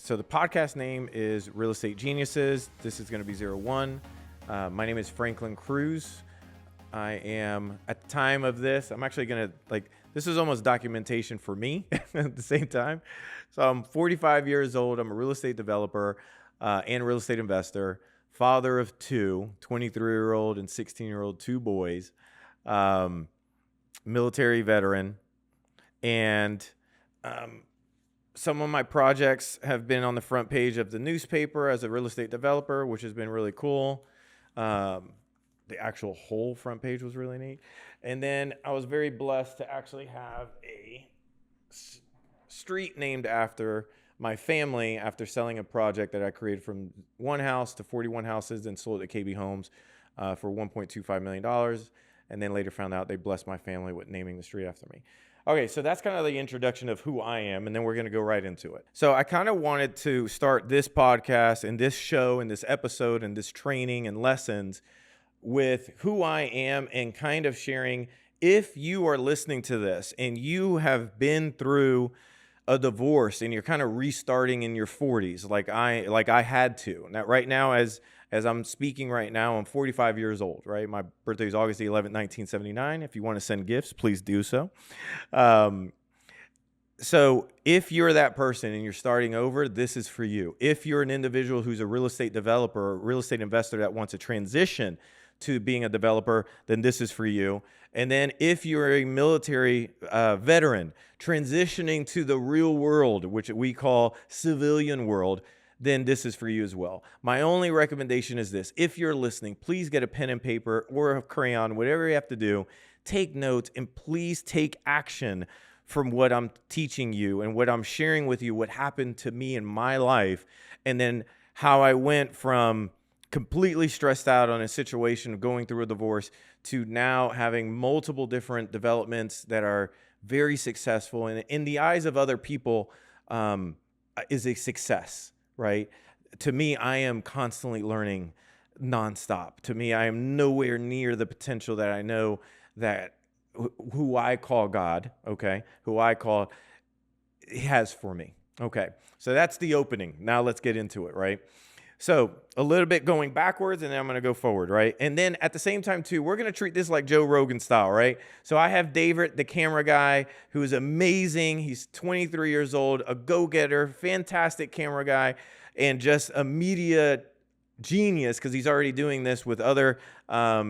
So the podcast name is Real Estate Geniuses. This is going to be 01. My name is Franklin Cruz. I am, at the time of this, I'm actually going to, this is almost documentation for me at the same time. So I'm 45 years old. I'm a real estate developer and real estate investor, father of two, 23-year-old and 16-year-old, two boys, military veteran. And some of my projects have been on the front page of the newspaper as a real estate developer, which has been really cool. The actual whole front page was really neat. And then I was very blessed to actually have a street named after my family after selling a project that I created from one house to 41 houses and sold it to KB Homes for $1.25 million. And then later found out they blessed my family with naming the street after me. Okay, so that's kind of the introduction of who I am, and then we're going to go right into it. So I kind of wanted to start this podcast and this show and this episode and this training and lessons with who I am and kind of sharing, if you are listening to this and you have been through a divorce and you're kind of restarting in your 40s like I had to. Now, right now, as I'm speaking right now, I'm 45 years old, right? My birthday is August 11th, 1979. If you want to send gifts, please do so. So if you're that person and you're starting over, this is for you. If you're an individual who's a real estate developer or real estate investor that wants to transition to being a developer, then this is for you. And then if you're a military veteran transitioning to the real world, which we call civilian world, then this is for you as well. My only recommendation is this. If you're listening, please get a pen and paper or a crayon, whatever you have to do. Take notes and please take action from what I'm teaching you and what I'm sharing with you, what happened to me in my life, and then how I went from completely stressed out on a situation of going through a divorce to now having multiple different developments that are very successful. And in the eyes of other people, is a success, right? To me, I am constantly learning nonstop. To me, I am nowhere near the potential that I know that who I call God, okay, who I call has for me. Okay, so that's the opening. Now let's get into it, right? So a little bit going backwards, and then I'm going to go forward, right? And then at the same time, too, we're going to treat this like Joe Rogan style, right? So I have David, the camera guy, who is amazing. He's 23 years old, a go-getter, fantastic camera guy, and just a media genius because he's already doing this with other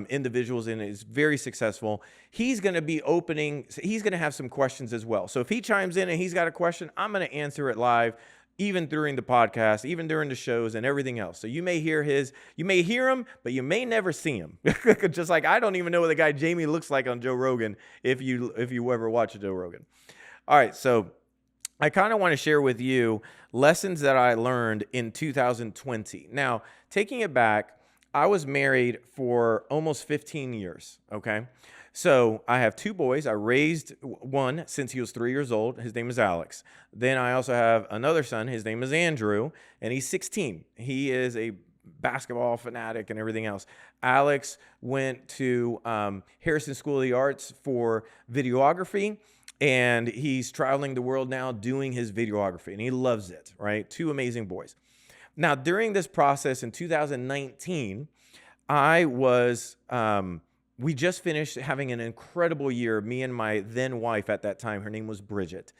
individuals and is very successful. He's going to be opening. He's going to have some questions as well. So if he chimes in and he's got a question, I'm going to answer it live, even during the podcast, even during the shows and everything else. So you may hear him, but you may never see him. Just like I don't even know what the guy Jamie looks like on Joe Rogan if you ever watch Joe Rogan. All right, so I kind of want to share with you lessons that I learned in 2020. Now, taking it back, I was married for almost 15 years, okay? So I have two boys. I raised one since he was 3 years old. His name is Alex. Then I also have another son. His name is Andrew, and he's 16. He is a basketball fanatic and everything else. Alex went to Harrison School of the Arts for videography, and he's traveling the world now doing his videography, and he loves it, right? Two amazing boys. Now, during this process in 2019, we just finished having an incredible year, me and my then wife at that time. Her name was Bridget.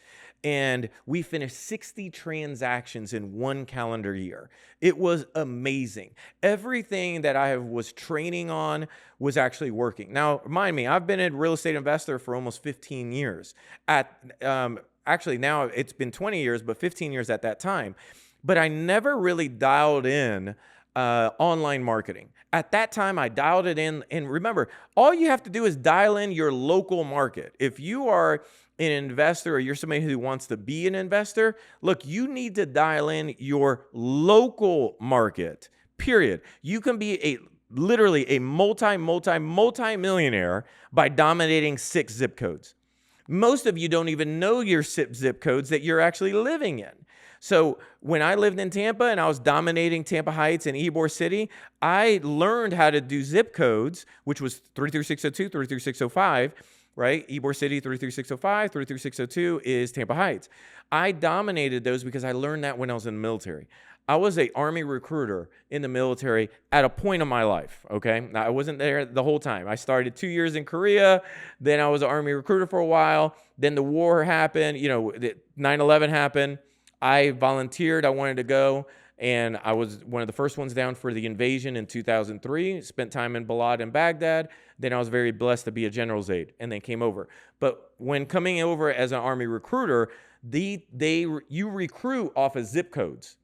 And we finished 60 transactions in one calendar year. It was amazing. Everything that I was training on was actually working. Now, remind me, I've been a real estate investor for almost 15 years. Actually, now it's been 20 years, but 15 years at that time. But I never really dialed in online marketing. At that time, I dialed it in. And remember, all you have to do is dial in your local market. If you are an investor or you're somebody who wants to be an investor, look, you need to dial in your local market, period. You can be literally a multi-millionaire by dominating 6 zip codes. Most of you don't even know your zip codes that you're actually living in. So when I lived in Tampa and I was dominating Tampa Heights and Ybor City, I learned how to do zip codes, which was 33602, 33605, right? Ybor City 33605, 33602 is Tampa Heights. I dominated those because I learned that when I was in the military. I was an Army recruiter in the military at a point of my life, okay? Now, I wasn't there the whole time. I started 2 years in Korea. Then I was an Army recruiter for a while. Then the war happened. 9/11 happened. I volunteered. I wanted to go. And I was one of the first ones down for the invasion in 2003. Spent time in Balad and Baghdad. Then I was very blessed to be a general's aide and then came over. But when coming over as an Army recruiter, you recruit off of zip codes.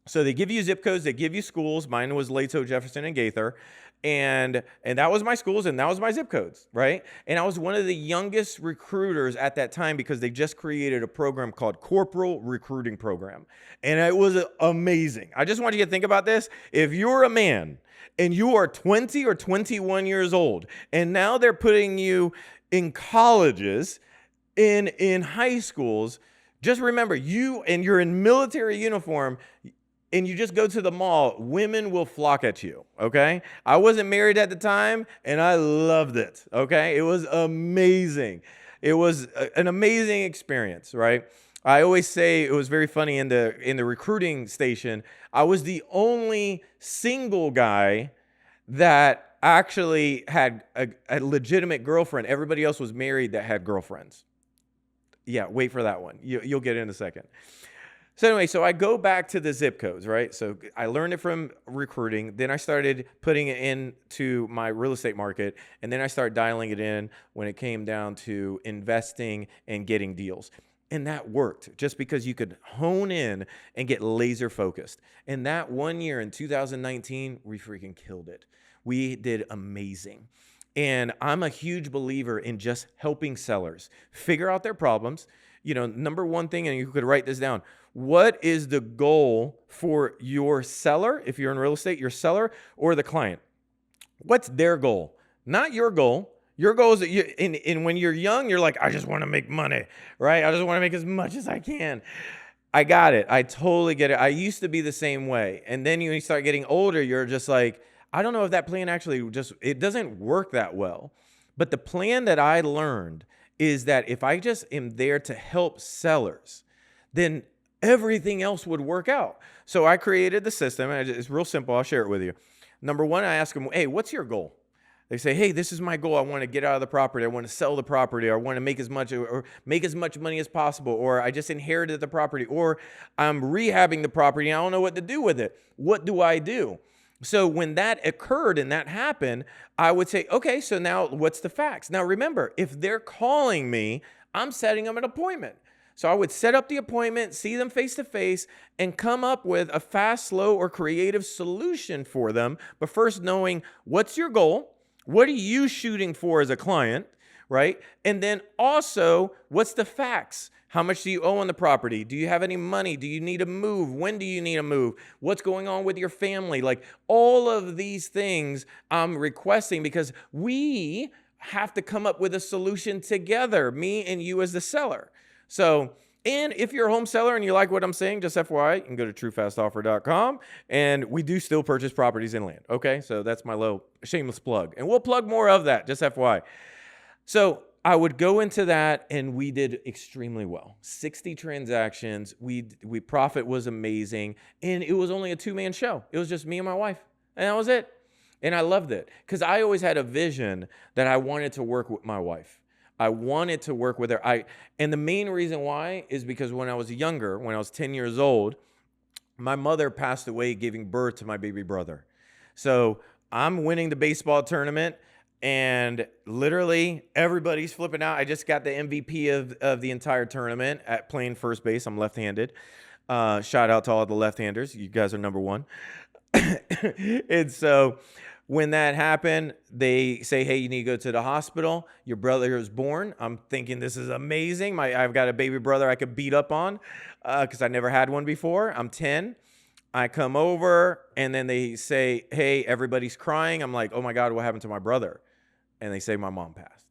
So they give you zip codes, they give you schools. Mine was Lato, Jefferson, and Gaither. And that was my schools and that was my zip codes, right? And I was one of the youngest recruiters at that time because they just created a program called Corporal Recruiting Program. And it was amazing. I just want you to think about this. If you're a man and you are 20 or 21 years old, and now they're putting you in colleges, in high schools, just remember, you're in military uniform, and you just go to the mall, women will flock at you, okay? I wasn't married at the time, and I loved it, okay? It was amazing. It was an amazing experience, right? I always say it was very funny in the recruiting station. I was the only single guy that actually had a legitimate girlfriend. Everybody else was married that had girlfriends. Yeah, wait for that one. You'll get it in a second. So anyway, so I go back to the zip codes, right? So I learned it from recruiting. Then I started putting it into my real estate market. And then I started dialing it in when it came down to investing and getting deals. And that worked just because you could hone in and get laser focused. And that 1 year in 2019, we freaking killed it. We did amazing. And I'm a huge believer in just helping sellers figure out their problems. Number one thing, and you could write this down, what is the goal for your seller? If you're in real estate, your seller or the client, what's their goal? Not your goal. Your goal is that and when you're young, you're like, I just want to make money, right? I just want to make as much as I can. I got it. I totally get it. I used to be the same way. And then you start getting older, you're just like, I don't know if that plan actually it doesn't work that well. But the plan that I learned is that if I just am there to help sellers, then everything else would work out. So I created the system, and it's real simple. I'll share it with you. Number one, I ask them, hey, what's your goal? They say, hey, this is my goal. I want to get out of the property. I want to sell the property. I want to make as much money as possible. Or I just inherited the property. Or I'm rehabbing the property. And I don't know what to do with it. What do I do? So when that occurred and that happened, I would say, okay, so now what's the facts? Now remember, if they're calling me, I'm setting them an appointment. So I would set up the appointment, see them face to face, and come up with a fast, slow, or creative solution for them. But first knowing what's your goal, what are you shooting for as a client, right? And then also, what's the facts? How much do you owe on the property? Do you have any money? Do you need to move? When do you need to move? What's going on with your family? Like all of these things I'm requesting because we have to come up with a solution together, me and you as the seller. So, and if you're a home seller and you like what I'm saying, just FYI, you can go to truefastoffer.com, and we do still purchase properties and land. Okay, so that's my little shameless plug, and we'll plug more of that, just FYI. So I would go into that, and we did extremely well. 60 transactions. We profit was amazing, and it was only a two-man show. It was just me and my wife, and that was it. And I loved it because I always had a vision that I wanted to work with my wife. I wanted to work with her. And the main reason why is because when I was younger, when I was 10 years old, my mother passed away giving birth to my baby brother. So I'm winning the baseball tournament, and literally everybody's flipping out. I just got the MVP of the entire tournament at playing first base. I'm left-handed. Shout out to all the left-handers. You guys are number one. And so when that happened, they say, hey, you need to go to the hospital. Your brother is born. I'm thinking this is amazing. I've got a baby brother I could beat up on because I never had one before. I'm 10. I come over, and then they say, hey, everybody's crying. I'm like, oh, my God, what happened to my brother? And they say my mom passed.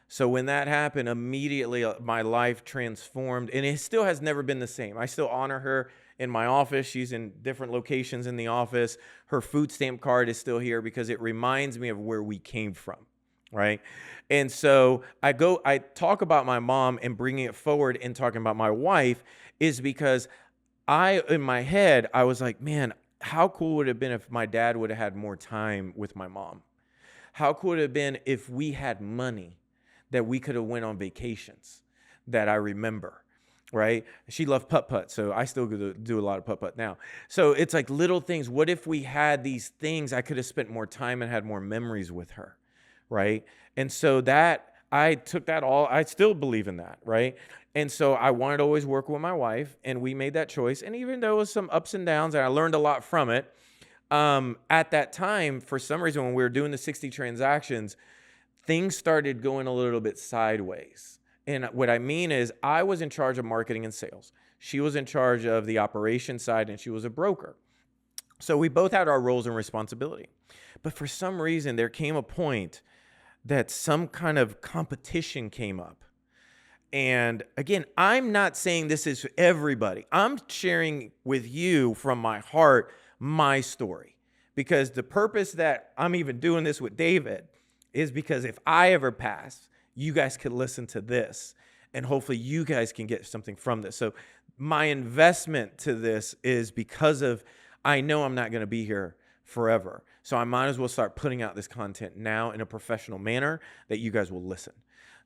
So when that happened, immediately my life transformed, and it still has never been the same. I still honor her in my office. She's in different locations in the office. Her food stamp card is still here because it reminds me of where we came from. right? And so I talk about my mom and bringing it forward and talking about my wife is because in my head, I was like, man, how cool would it have been if my dad would have had more time with my mom? How cool would it have been if we had money that we could have went on vacations that I remember, right? She loved putt-putt, so I still do a lot of putt-putt now. So it's like little things. What if we had these things? I could have spent more time and had more memories with her, right? And so that I took that all, I still believe in that, right? And so I wanted to always work with my wife, and we made that choice. And even though it was some ups and downs, and I learned a lot from it, at that time, for some reason, when we were doing the 60 transactions, things started going a little bit sideways. And what I mean is I was in charge of marketing and sales. She was in charge of the operation side, and she was a broker. So we both had our roles and responsibility. But for some reason, there came a point that some kind of competition came up. And again, I'm not saying this is for everybody. I'm sharing with you from my heart my story, because the purpose that I'm even doing this with David is because if I ever pass, you guys could listen to this and hopefully you guys can get something from this. So my investment to this is because of, I know I'm not going to be here forever. So I might as well start putting out this content now in a professional manner that you guys will listen.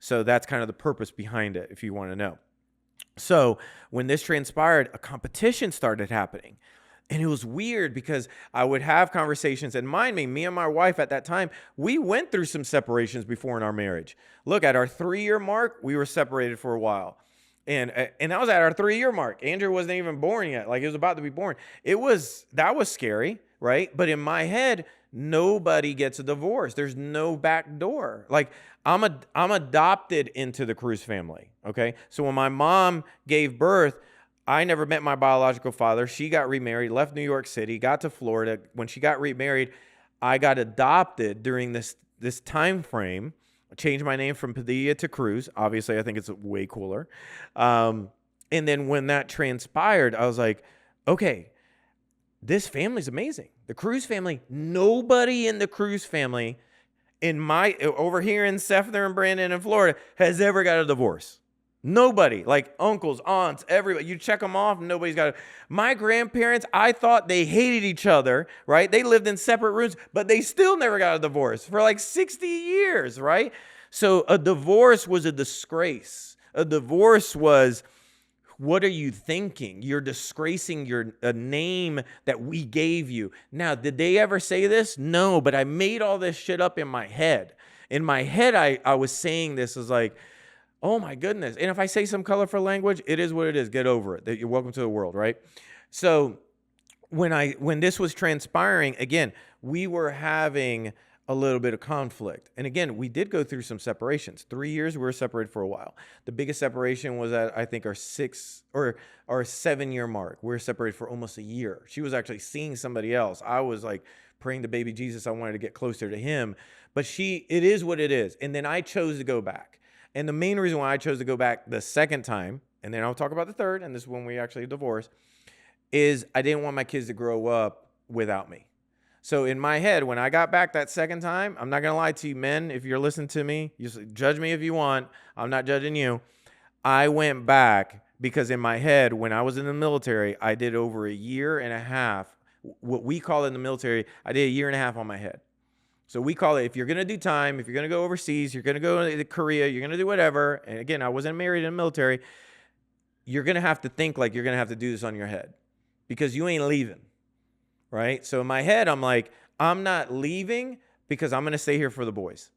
So that's kind of the purpose behind it, if you want to know. So when this transpired, a competition started happening. And it was weird because I would have conversations, and mind me and my wife at that time, we went through some separations before in our marriage. Look, at our 3-year mark, we were separated for a while. And that was at our 3-year mark. Andrew wasn't even born yet. Like, he was about to be born. That was scary, right? But in my head, nobody gets a divorce. There's no back door. Like, I'm adopted into the Cruz family, okay? So when my mom gave birth, I never met my biological father. She got remarried, left New York City, got to Florida. When she got remarried, I got adopted during this time frame. I changed my name from Padilla to Cruz. Obviously, I think it's way cooler. And then when that transpired, I was like, okay, this family's amazing. The Cruz family, nobody in the Cruz family over here in Sefner and Brandon in Florida has ever got a divorce. Nobody, like uncles, aunts, everybody. You check them off, nobody's got it. My grandparents, I thought they hated each other, right? They lived in separate rooms, but they still never got a divorce for like 60 years, right? So a divorce was a disgrace. A divorce was, what are you thinking? You're disgracing a name that we gave you. Now, did they ever say this? No, but I made all this shit up in my head. In my head, I was saying this as like, oh my goodness. And if I say some colorful language, it is what it is. Get over it. You're welcome to the world, right? So when this was transpiring, again, we were having a little bit of conflict. And again, we did go through some separations. 3 years, we were separated for a while. The biggest separation was at, I think, our 7-year mark. We were separated for almost a year. She was actually seeing somebody else. I was like praying to baby Jesus. I wanted to get closer to him. But it is what it is. And then I chose to go back. And the main reason why I chose to go back the second time, and then I'll talk about the third, and this is when we actually divorced, is I didn't want my kids to grow up without me. So in my head, when I got back that second time, I'm not going to lie to you, men, if you're listening to me, you judge me if you want. I'm not judging you. I went back because in my head, when I was in the military, I did over 1.5 years. What we call in the military, I did 1.5 years on my head. So we call it, if you're going to do time, if you're going to go overseas, you're going to go to Korea, you're going to do whatever. And again, I wasn't married in the military. You're going to have to think like you're going to have to do this on your head because you ain't leaving, right? So in my head, I'm like, I'm not leaving because I'm going to stay here for the boys.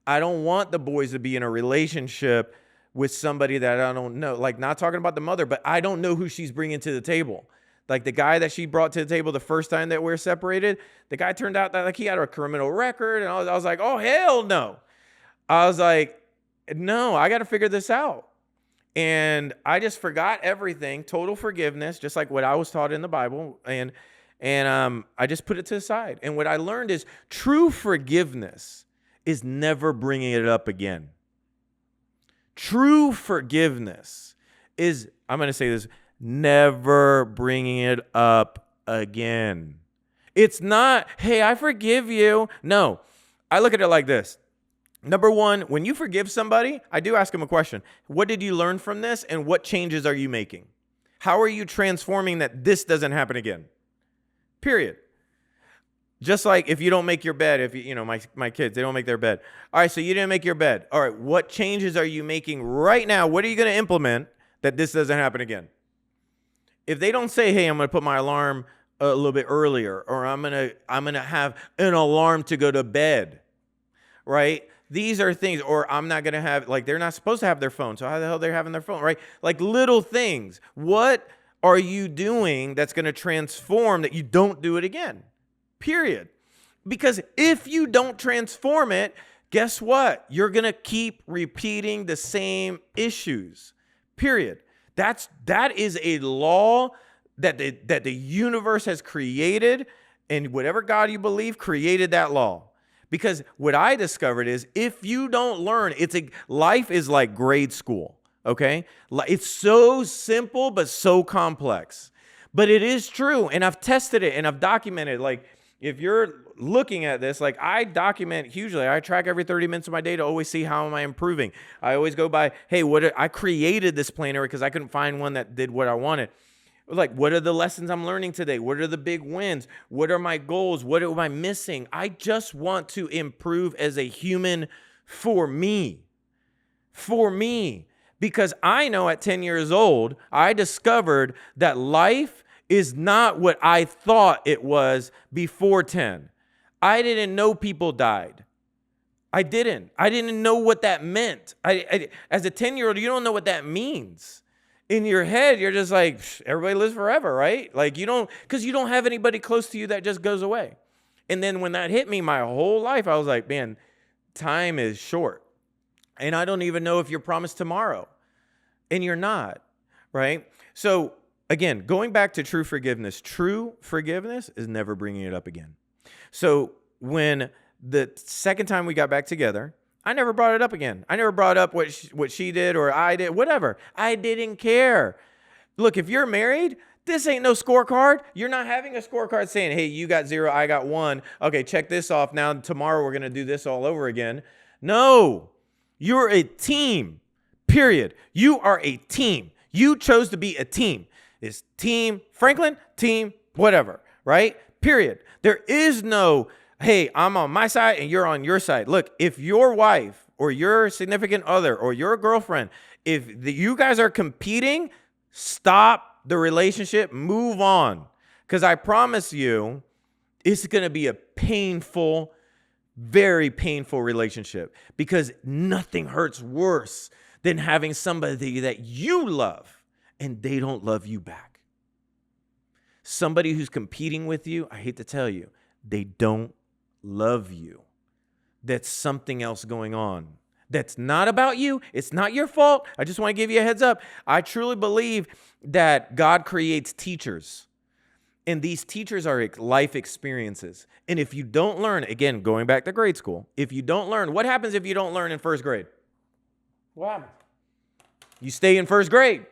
I don't want the boys to be in a relationship with somebody that I don't know. Like, not talking about the mother, but I don't know who she's bringing to the table. Like the guy that she brought to the table the first time that we were separated, the guy turned out that like he had a criminal record. And I was like, oh, hell no. I was like, no, I got to figure this out. And I just forgot everything, total forgiveness, just like what I was taught in the Bible. And I just put it to the side. And what I learned is true forgiveness is never bringing it up again. True forgiveness is, I'm going to say this, never bringing it up again. It's not, hey, I forgive you. No, I look at it like this. Number one, when you forgive somebody, I do ask them a question. What did you learn from this, and what changes are you making? How are you transforming that this doesn't happen again? Period. Just like if you don't make your bed, if you know, my kids, they don't make their bed. All right, so you didn't make your bed. All right, what changes are you making right now? What are you going to implement that this doesn't happen again? If they don't say, hey, I'm going to put my alarm a little bit earlier, or I'm going to have an alarm to go to bed, right? These are things, or I'm not going to have, like, they're not supposed to have their phone. So how the hell they're having their phone, right? Like little things. What are you doing that's going to transform that you don't do it again? Period. Because if you don't transform it, guess what? You're going to keep repeating the same issues. Period. That is a law that the universe has created, and whatever God you believe created that law. Because what I discovered is if you don't learn, life is like grade school, okay? It's so simple but so complex. But it is true, and I've tested it and I've documented. Like, if you're looking at this, like, I document hugely. I track every 30 minutes of my day to always see how am I improving. I always go by, hey, I created this planner because I couldn't find one that did what I wanted. Like, what are the lessons I'm learning today? What are the big wins? What are my goals? What am I missing? I just want to improve as a human for me. For me. Because I know at 10 years old, I discovered that life is not what I thought it was before 10. I didn't know people died. I didn't know what that meant. As a 10-year-old, you don't know what that means. In your head, you're just like, everybody lives forever, right? Like, because you don't have anybody close to you that just goes away. And then when that hit me, my whole life, I was like, man, time is short. And I don't even know if you're promised tomorrow. And you're not, right? So again, going back to true forgiveness is never bringing it up again. So when the second time we got back together, I never brought it up again. I never brought up what she did or I did, whatever. I didn't care. Look, if you're married, this ain't no scorecard. You're not having a scorecard saying, hey, you got 0, I got 1. Okay, check this off. Now tomorrow we're going to do this all over again. No, you're a team, period. You are a team. You chose to be a team. It's team Franklin, team whatever, right? Period. There is no, hey, I'm on my side and you're on your side. Look, if your wife or your significant other or your girlfriend, if you guys are competing, stop the relationship, move on. Because I promise you, it's going to be a painful, very painful relationship. Because nothing hurts worse than having somebody that you love and they don't love you back. Somebody who's competing with you, I hate to tell you, they don't love you. That's something else going on. That's not about you. It's not your fault. I just want to give you a heads up. I truly believe that God creates teachers. And these teachers are life experiences. And if you don't learn, again, going back to grade school, if you don't learn, what happens if you don't learn in first grade? What happens? You stay in first grade,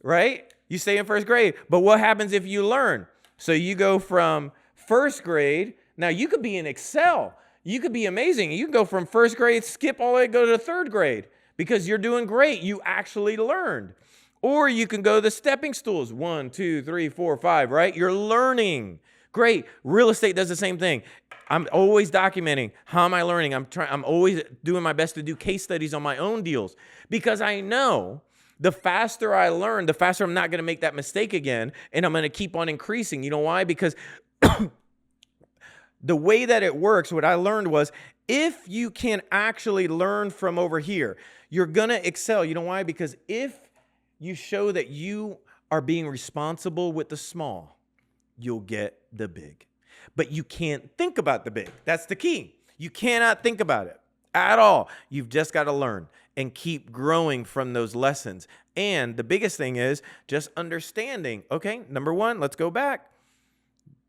right? You stay in first grade. But what happens if you learn? So you go from first grade. Now, you could be in Excel. You could be amazing. You can go from first grade, skip all the way, go to third grade because you're doing great. You actually learned. Or you can go to the stepping stools. 1, 2, 3, 4, 5, right? You're learning. Great. Real estate does the same thing. I'm always documenting. How am I learning? I'm always doing my best to do case studies on my own deals because I know the faster I learn, the faster I'm not going to make that mistake again, and I'm going to keep on increasing. You know why? Because the way that it works, what I learned was if you can actually learn from over here, you're going to excel. You know why? Because if you show that you are being responsible with the small, you'll get the big. But you can't think about the big. That's the key. You cannot think about it at all. You've just got to learn and keep growing from those lessons. And the biggest thing is just understanding, okay, number one, let's go back.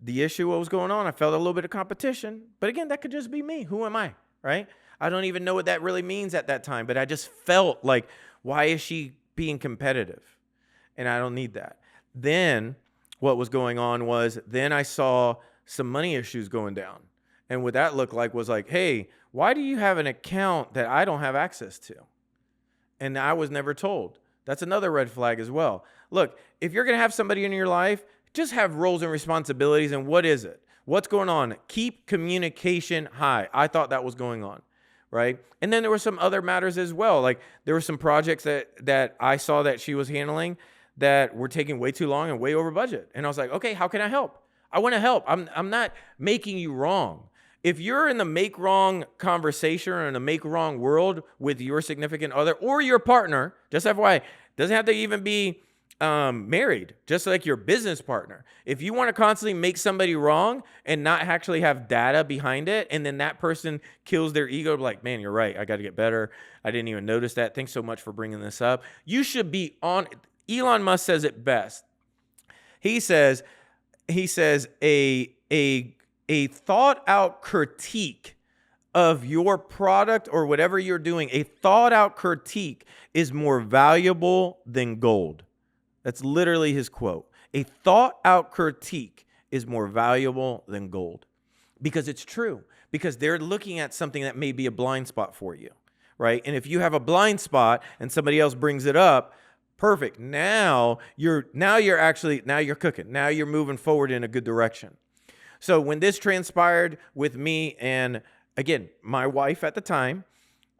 The issue, what was going on, I felt a little bit of competition. But again, that could just be me. Who am I, right? I don't even know what that really means at that time. But I just felt like, why is she being competitive? And I don't need that. Then what was going on was then I saw some money issues going down. And what that looked like was like, hey, why do you have an account that I don't have access to? And I was never told. That's another red flag as well. Look, if you're going to have somebody in your life, just have roles and responsibilities. And what is it? What's going on? Keep communication high. I thought that was going on, right? And then there were some other matters as well. Like there were some projects that I saw that she was handling that were taking way too long and way over budget. And I was like, okay, how can I help? I want to help. I'm not making you wrong. If you're in the make wrong conversation or in a make wrong world with your significant other or your partner, just FYI, doesn't have to even be married, just like your business partner. If you want to constantly make somebody wrong and not actually have data behind it, and then that person kills their ego, like, man, you're right. I got to get better. I didn't even notice that. Thanks so much for bringing this up. You should be on. Elon Musk says it best. He says a thought out critique of your product or whatever you're doing, a thought out critique is more valuable than gold. That's literally his quote. A thought out critique is more valuable than gold, because it's true, because they're looking at something that may be a blind spot for you, right? And if you have a blind spot and somebody else brings it up, perfect. Now you're cooking. Now you're moving forward in a good direction. So when this transpired with me and, again, my wife at the time,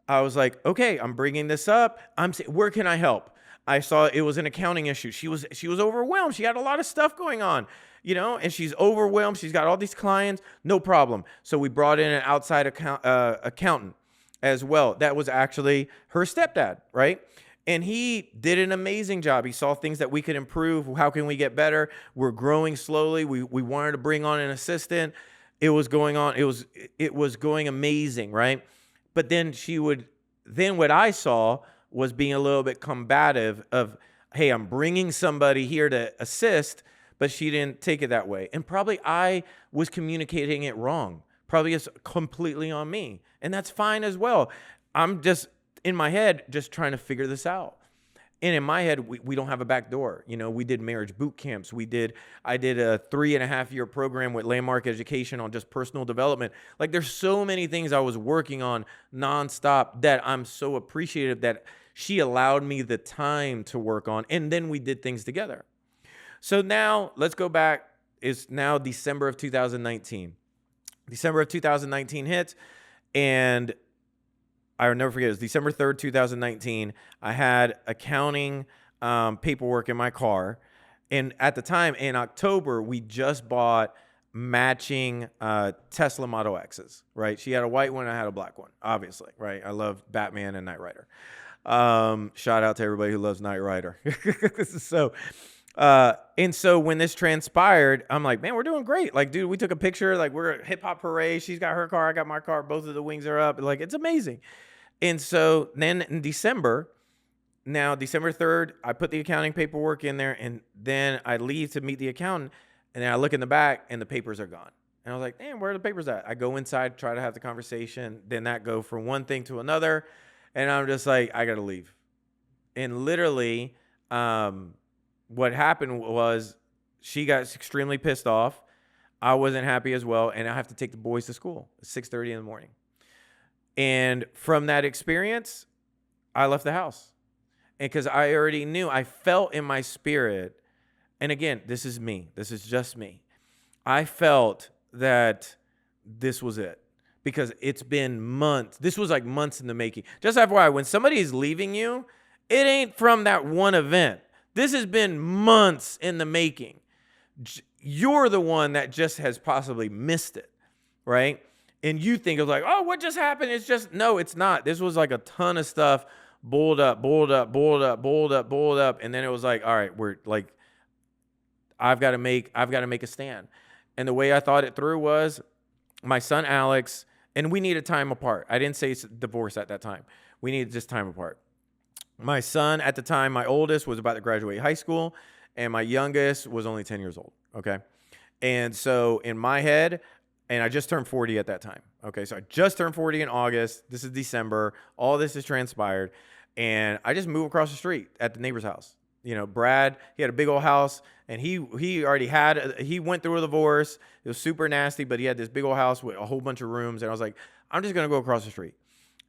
I was like, okay, I'm bringing this up. I'm saying, where can I help? I saw it was an accounting issue. She was overwhelmed. She had a lot of stuff going on, and she's overwhelmed. She's got all these clients. No problem. So we brought in an outside accountant as well. That was actually her stepdad, right? And he did an amazing job. He saw things that we could improve. How can we get better? We're growing slowly. We wanted to bring on an assistant. It was going on. It was going amazing, right? But then what I saw was being a little bit combative of, hey, I'm bringing somebody here to assist, but she didn't take it that way. And probably I was communicating it wrong. Probably it's completely on me. And that's fine as well. I'm just in my head, just trying to figure this out. And in my head, we don't have a back door. We did marriage boot camps. I did a 3.5-year program with Landmark Education on just personal development. Like there's so many things I was working on nonstop that I'm so appreciative that she allowed me the time to work on. And then we did things together. So now let's go back. It's now December of 2019. December of 2019 hits, and I'll never forget, it was December 3rd, 2019. I had accounting paperwork in my car. And at the time, in October, we just bought matching Tesla Model X's, right? She had a white one, I had a black one, obviously, right? I love Batman and Knight Rider. Shout out to everybody who loves Knight Rider. And so when this transpired, I'm like, man, we're doing great. Like, dude, we took a picture, like we're at hip hop parade. She's got her car, I got my car. Both of the wings are up. Like, it's amazing. And so then in December 3rd, I put the accounting paperwork in there, and then I leave to meet the accountant, and then I look in the back and the papers are gone. And I was like, damn, where are the papers at? I go inside, try to have the conversation. Then that go from one thing to another. And I'm just like, I got to leave. And literally, what happened was she got extremely pissed off. I wasn't happy as well. And I have to take the boys to school at 6:30 in the morning. And from that experience, I left the house. And because I already knew, I felt in my spirit, and again, this is me. This is just me. I felt that this was it. Because it's been months. This was like months in the making. Just FYI, when somebody is leaving you, it ain't from that one event. This has been months in the making. You're the one that just has possibly missed it, right? And you think of like, oh, what just happened? It's just, no, it's not. This was like a ton of stuff bulled up. And then it was like, all right, we're like, I've got to make a stand. And the way I thought it through was my son, Alex, and we needed time apart. I didn't say divorce at that time. We needed just time apart. My son at the time, my oldest, was about to graduate high school, and my youngest was only 10 years old, okay? And so in my head, and I just turned 40 at that time, okay? So I just turned 40 in August. This is December. All this has transpired, and I just moved across the street at the neighbor's house. Brad, he had a big old house, and he he went through a divorce. It was super nasty, but he had this big old house with a whole bunch of rooms. And I was like, I'm just going to go across the street,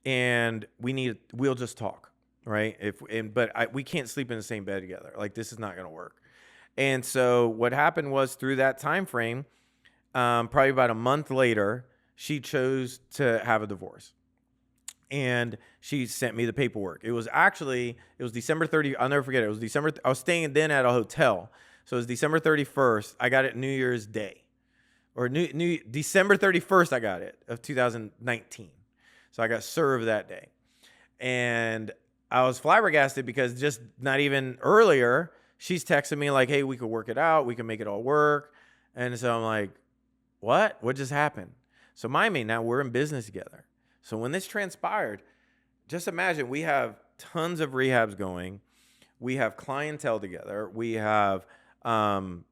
and we'll just talk. Right. We can't sleep in the same bed together. Like, this is not going to work. And so what happened was, through that time frame, probably about a month later, she chose to have a divorce. And she sent me the paperwork. It was December 30th. I'll never forget it. It was December. I was staying then at a hotel. So it was December 31st. I got it New Year's Day, or December 31st. I got it of 2019. So I got served that day. And I was flabbergasted because just not even earlier, she's texting me like, hey, we could work it out. We can make it all work. And so I'm like, what? What just happened? So mind me, now we're in business together. So when this transpired, just imagine, we have tons of rehabs going. We have clientele together. We have private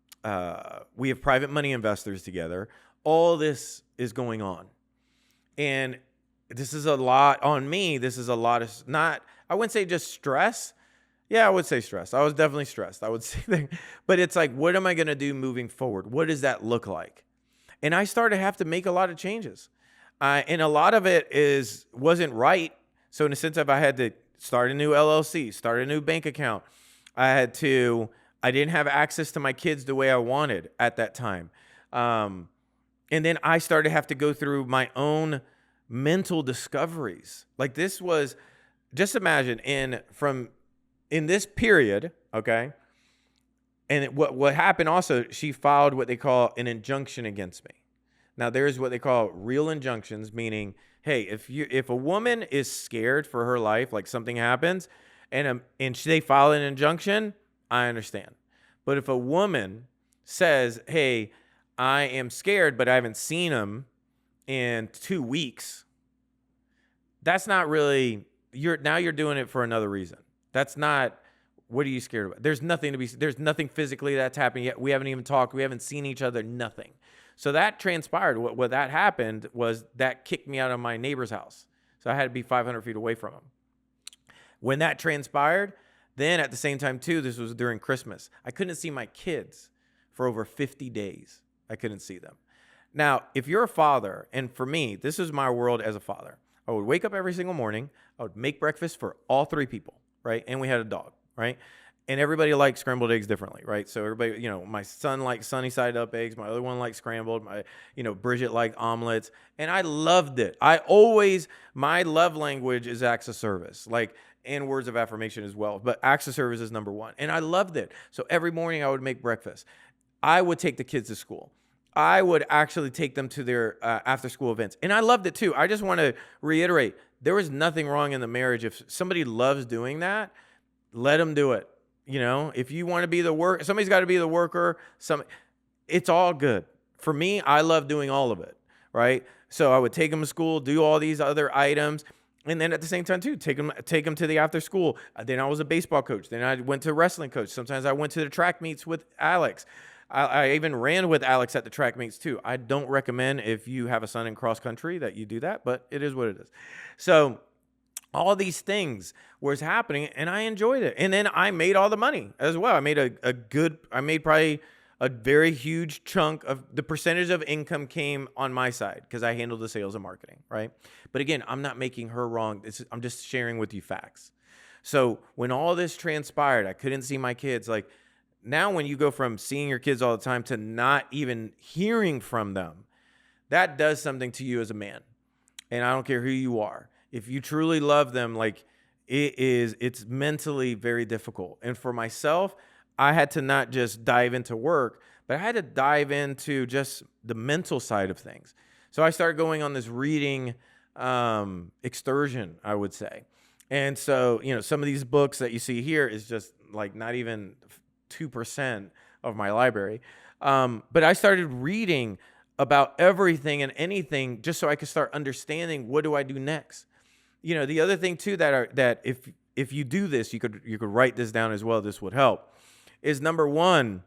money investors together. All this is going on. And this is a lot on me. This is a lot of I wouldn't say just stress. Yeah, I would say stress. I was definitely stressed. I would say that. But it's like, what am I going to do moving forward? What does that look like? And I started to have to make a lot of changes. And a lot of it wasn't right. So in a sense of, I had to start a new LLC, start a new bank account. I didn't have access to my kids the way I wanted at that time. And then I started to have to go through my own mental discoveries. Like, this was, just imagine, in this period, okay? And what happened also, she filed what they call an injunction against me. Now, there's what they call real injunctions, meaning, hey, if a woman is scared for her life, like something happens, and they file an injunction, I understand. But if a woman says, hey, I am scared, but I haven't seen him in 2 weeks, that's not really, you're doing it for another reason. That's not, what are you scared about? There's nothing physically that's happened yet. We haven't even talked. We haven't seen each other, nothing. So that transpired. What that happened was that kicked me out of my neighbor's house. So I had to be 500 feet away from him. When that transpired, then at the same time too, this was during Christmas, I couldn't see my kids for over 50 days. I couldn't see them. Now, if you're a father, and for me, this is my world as a father. I would wake up every single morning. I would make breakfast for all 3 people, right? And we had a dog, right? And everybody likes scrambled eggs differently, right? So everybody, my son likes sunny side up eggs. My other one likes scrambled. Bridget liked omelets. And I loved it. My love language is acts of service, and words of affirmation as well. But acts of service is number 1. And I loved it. So every morning I would make breakfast. I would take the kids to school. I would actually take them to their after school events. And I loved it too. I just want to reiterate, there was nothing wrong in the marriage. If somebody loves doing that, let them do it. If you want to be somebody's got to be the worker. It's all good. For me, I love doing all of it, right? So I would take them to school, do all these other items, and then at the same time too, take them to the after school. Then I was a baseball coach. Then I went to wrestling coach. Sometimes I went to the track meets with Alex. I even ran with Alex at the track meets too. I don't recommend, if you have a son in cross country, that you do that, but it is what it is. So all these things was happening, and I enjoyed it. And then I made all the money as well. I made probably a very huge chunk of the percentage of income came on my side because I handled the sales and marketing, right? But again, I'm not making her wrong. I'm just sharing with you facts. So when all this transpired, I couldn't see my kids. Like, now when you go from seeing your kids all the time to not even hearing from them, that does something to you as a man. And I don't care who you are. If you truly love them, it's mentally very difficult. And for myself, I had to not just dive into work, but I had to dive into just the mental side of things. So I started going on this reading excursion, I would say. And so, some of these books that you see here is just not even 2% of my library. But I started reading about everything and anything just so I could start understanding, what do I do next? The other thing too that if you do this, you could write this down as well. This would help. Is number 1,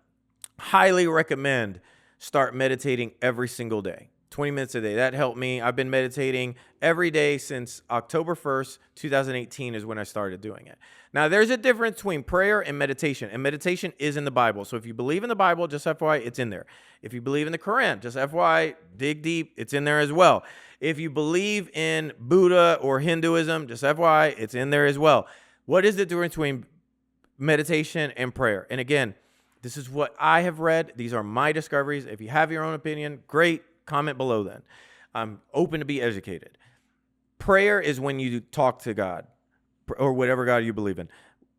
highly recommend start meditating every single day. 20 minutes a day. That helped me. I've been meditating every day since October 1st, 2018 is when I started doing it. Now, there's a difference between prayer and meditation meditation is in the Bible. So if you believe in the Bible, just FYI, it's in there. If you believe in the Quran, just FYI, dig deep, it's in there as well. If you believe in Buddha or Hinduism, just FYI, it's in there as well. What is the difference between meditation and prayer? And again, this is what I have read. These are my discoveries. If you have your own opinion, great. Comment below then. I'm open to be educated. Prayer is when you talk to God or whatever God you believe in.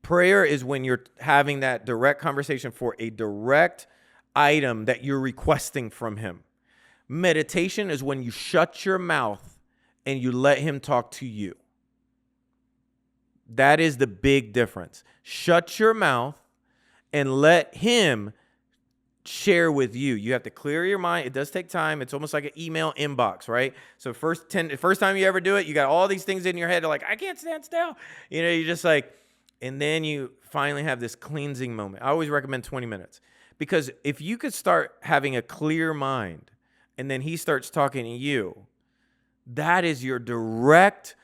Prayer is when you're having that direct conversation for a direct item that you're requesting from him. Meditation is when you shut your mouth and you let him talk to you. That is the big difference. Shut your mouth and let him share with you. You have to clear your mind. It does take time. It's almost like an email inbox, right? So first time you ever do it, you got all these things in your head. You're like, I can't stand still. You know, you're just like, and then you finally have this cleansing moment. I always recommend 20 minutes because if you could start having a clear mind and then he starts talking to you, that is your direct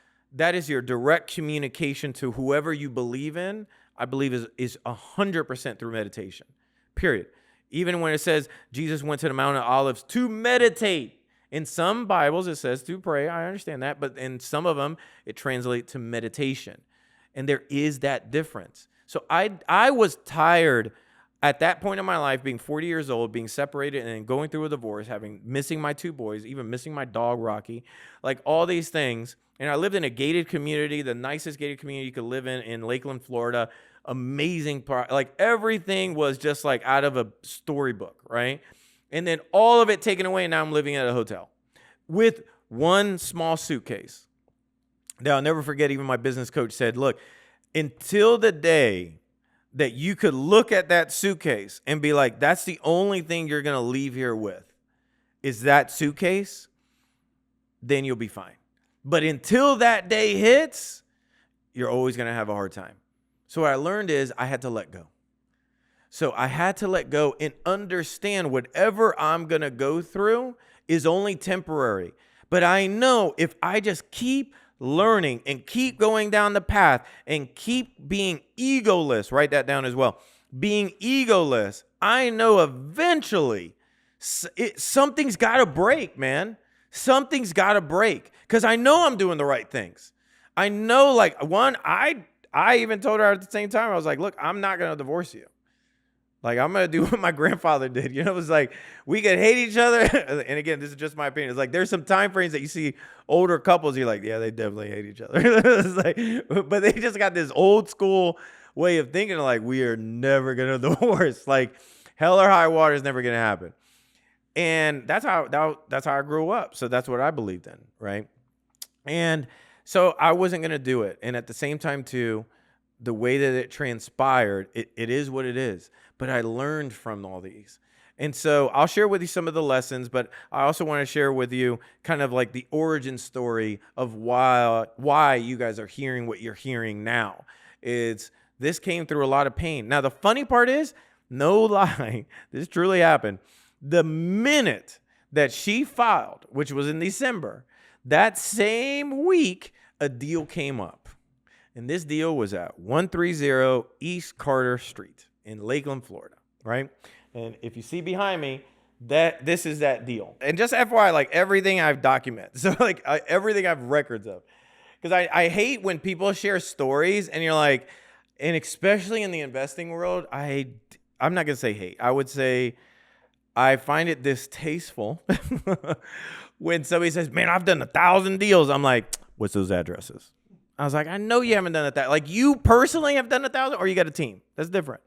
communication to whoever you believe in. I believe is 100% through meditation, period. Even when it says Jesus went to the Mount of Olives to meditate. In some Bibles, it says to pray. I understand that. But in some of them, it translates to meditation. And there is that difference. So I was tired at that point in my life, being 40 years old, being separated and going through a divorce, missing my 2 boys, even missing my dog, Rocky, like all these things. And I lived in a gated community, the nicest gated community you could live in Lakeland, Florida. Amazing part. Like everything was just like out of a storybook, right? And then all of it taken away, and now I'm living at a hotel with one small suitcase. Now, I'll never forget, even my business coach said, look, until the day that you could look at that suitcase and be like, that's the only thing you're going to leave here with is that suitcase, then you'll be fine. But until that day hits, you're always going to have a hard time. So what I learned is I had to let go. So I had to let go and understand whatever I'm going to go through is only temporary. But I know if I just keep learning and keep going down the path and keep being egoless, write that down as well. Being egoless, I know eventually something's got to break, man. Something's got to break because I know I'm doing the right things. I know, like, I even told her at the same time, I was like, look, I'm not going to divorce you. Like, I'm going to do what my grandfather did. You know, it was like, we could hate each other. And again, this is just my opinion. It's like, there's some time frames that you see older couples, you're like, yeah, they definitely hate each other. It's like, but they just got this old school way of thinking, like, we are never going to divorce. Like, hell or high water is never going to happen. And that's how I grew up. So that's what I believed in, right? And so I wasn't going to do it. And at the same time, too, the way that it transpired, it is what it is. But I learned from all these. And so I'll share with you some of the lessons, but I also want to share with you kind of like the origin story of why you guys are hearing what you're hearing now. This came through a lot of pain. Now, the funny part is, no lie, this truly happened. The minute that she filed, which was in December, that same week, a deal came up. And this deal was at 130 East Carter Street in Lakeland, Florida, right? And if you see behind me, this is that deal. And just FYI, like everything I've documented. So like everything I have records of. Because I hate when people share stories and you're like, and especially in the investing world, I'm not going to say hate. I would say I find it distasteful when somebody says, man, I've done 1,000 deals. I'm like, what's those addresses? I was like, I know you haven't done that. Like you personally have done 1,000 or you got a team. That's different.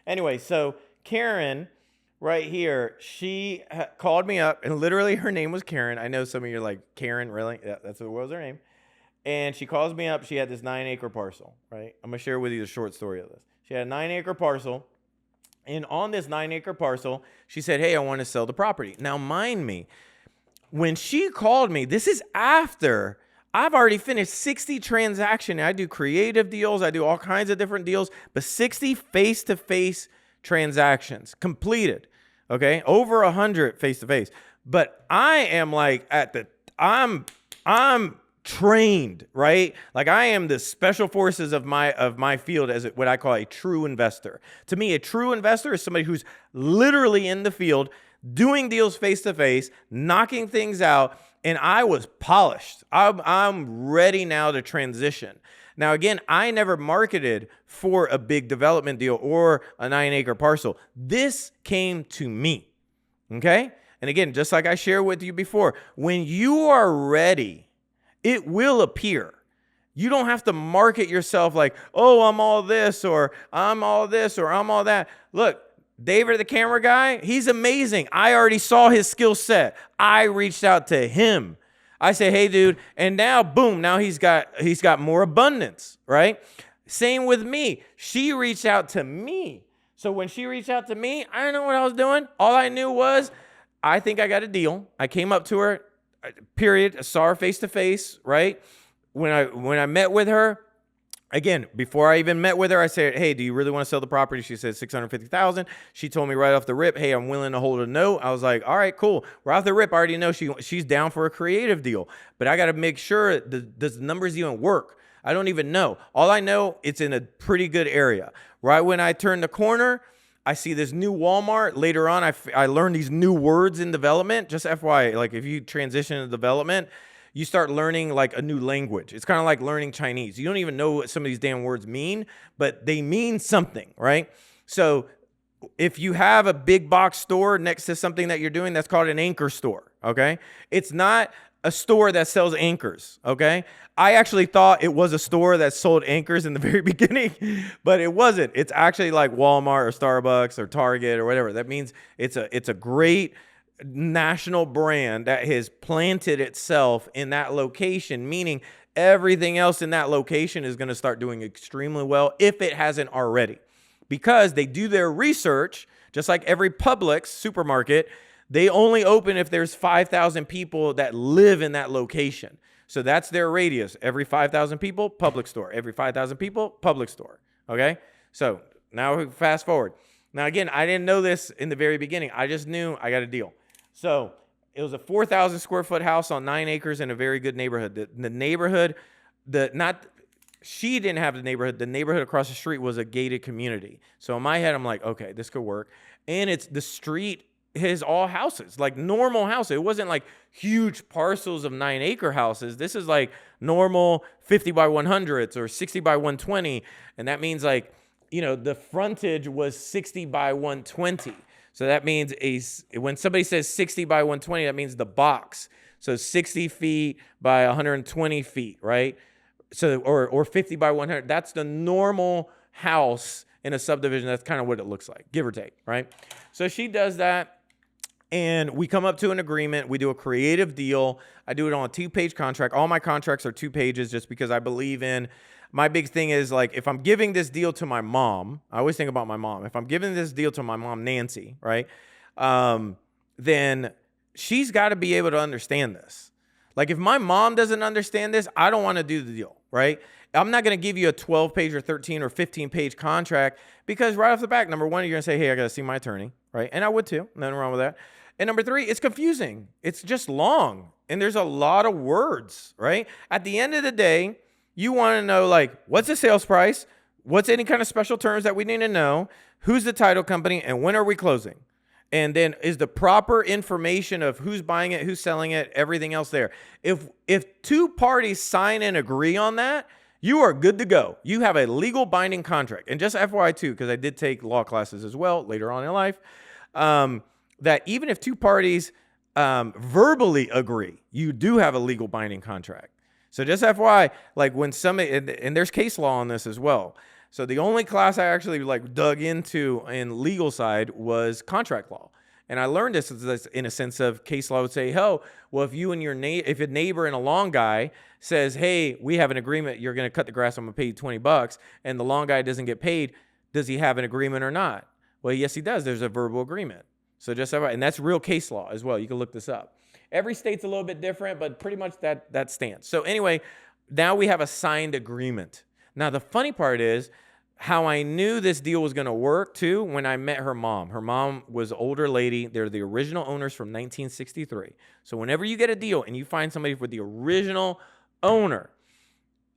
Anyway, so Karen right here, she called me up and literally her name was Karen. I know some of you are like, Karen, really? Yeah, what was her name. And she calls me up. She had this 9-acre parcel, right? I'm going to share with you the short story of this. She had a 9-acre parcel. And on this 9-acre parcel, she said, hey, I want to sell the property. Now, mind me, when she called me, this is after I've already finished 60 transactions. I do creative deals. I do all kinds of different deals, but 60 face-to-face transactions completed, okay? Over 100 face-to-face. But I am like I'm trained, right? Like I am the special forces of my field as what I call a true investor. To me, a true investor is somebody who's literally in the field, doing deals face to face, knocking things out, and I was polished. I'm ready now to transition. Now, again, I never marketed for a big development deal or a 9-acre parcel. This came to me, okay? And again, just like I shared with you before, when you are ready, it will appear. You don't have to market yourself like, oh, I'm all this, or I'm all this, or I'm all that. Look, David, the camera guy, he's amazing. I already saw his skill set. I reached out to him. I say, hey, dude, and now, boom, now he's got more abundance, right? Same with me. She reached out to me. So when she reached out to me, I didn't know what I was doing. All I knew was, I think I got a deal. I came up to her, period. I saw her face to face, right? When I met with her, again, before I even met with her, I said, hey, do you really want to sell the property? She said $650,000. She told me right off the rip, hey, I'm willing to hold a note. I was like, all right, cool. Right off the rip, I already know she's down for a creative deal. But I got to make sure does the numbers even work? I don't even know. All I know, it's in a pretty good area. Right when I turn the corner, I see this new Walmart. Later on, I learned these new words in development. Just FYI, like if you transition to development, you start learning like a new language. It's kind of like learning Chinese. You don't even know what some of these damn words mean, but they mean something, right? So if you have a big box store next to something that you're doing, that's called an anchor store, okay? It's not a store that sells anchors, okay? I actually thought it was a store that sold anchors in the very beginning, but it wasn't. It's actually like Walmart or Starbucks or Target or whatever. That means it's a great national brand that has planted itself in that location, meaning everything else in that location is going to start doing extremely well if it hasn't already, because they do their research. Just like every Publix supermarket, they only open if there's 5,000 people that live in that location. So that's their radius. Every 5,000 people, public store. Every 5,000 people, public store. Okay? So now we fast forward. Now, again, I didn't know this in the very beginning. I just knew I got a deal. So it was a 4,000 square foot house on 9 acres in a very good neighborhood. The neighborhood, she didn't have the neighborhood. The neighborhood across the street was a gated community. So in my head, I'm like, okay, this could work. And it's the street is all houses, like normal houses. It wasn't like huge parcels of 9-acre houses. This is like normal 50 by 100s or 60 by 120. And that means like, the frontage was 60 by 120. So that means when somebody says 60 by 120, that means the box. So 60 feet by 120 feet, right? So, or 50 by 100. That's the normal house in a subdivision. That's kind of what it looks like, give or take, right? So she does that. And we come up to an agreement. We do a creative deal. I do it on a 2-page contract. All my contracts are 2 pages just because I believe in, my big thing is like, if I'm giving this deal to my mom, I always think about my mom. If I'm giving this deal to my mom, Nancy, right? Then she's got to be able to understand this. Like if my mom doesn't understand this, I don't want to do the deal, right? I'm not going to give you a 12-page or 13 or 15-page contract because right off the back, number one, you're going to say, hey, I got to see my attorney, right? And I would too. Nothing wrong with that. And number 3, it's confusing. It's just long. And there's a lot of words, right? At the end of the day, you want to know, like, what's the sales price? What's any kind of special terms that we need to know? Who's the title company? And when are we closing? And then is the proper information of who's buying it, who's selling it, everything else there. If 2 parties sign and agree on that, you are good to go. You have a legal binding contract. And just FYI too, because I did take law classes as well later on in life, that even if 2 parties verbally agree, you do have a legal binding contract. So just FYI, like when somebody, and there's case law on this as well. So the only class I actually like dug into in legal side was contract law. And I learned this in a sense of case law would say, oh, well, if you and if a neighbor and a lawn guy says, hey, we have an agreement, you're going to cut the grass, I'm going to pay you $20, and the lawn guy doesn't get paid, does he have an agreement or not? Well, yes, he does. There's a verbal agreement. So just FYI, and that's real case law as well. You can look this up. Every state's a little bit different, but pretty much that stands. So anyway, now we have a signed agreement. Now, the funny part is How I knew this deal was going to work too, when I met her mom. Her mom was an older lady. They're the original owners from 1963. So whenever you get a deal and you find somebody with the original owner,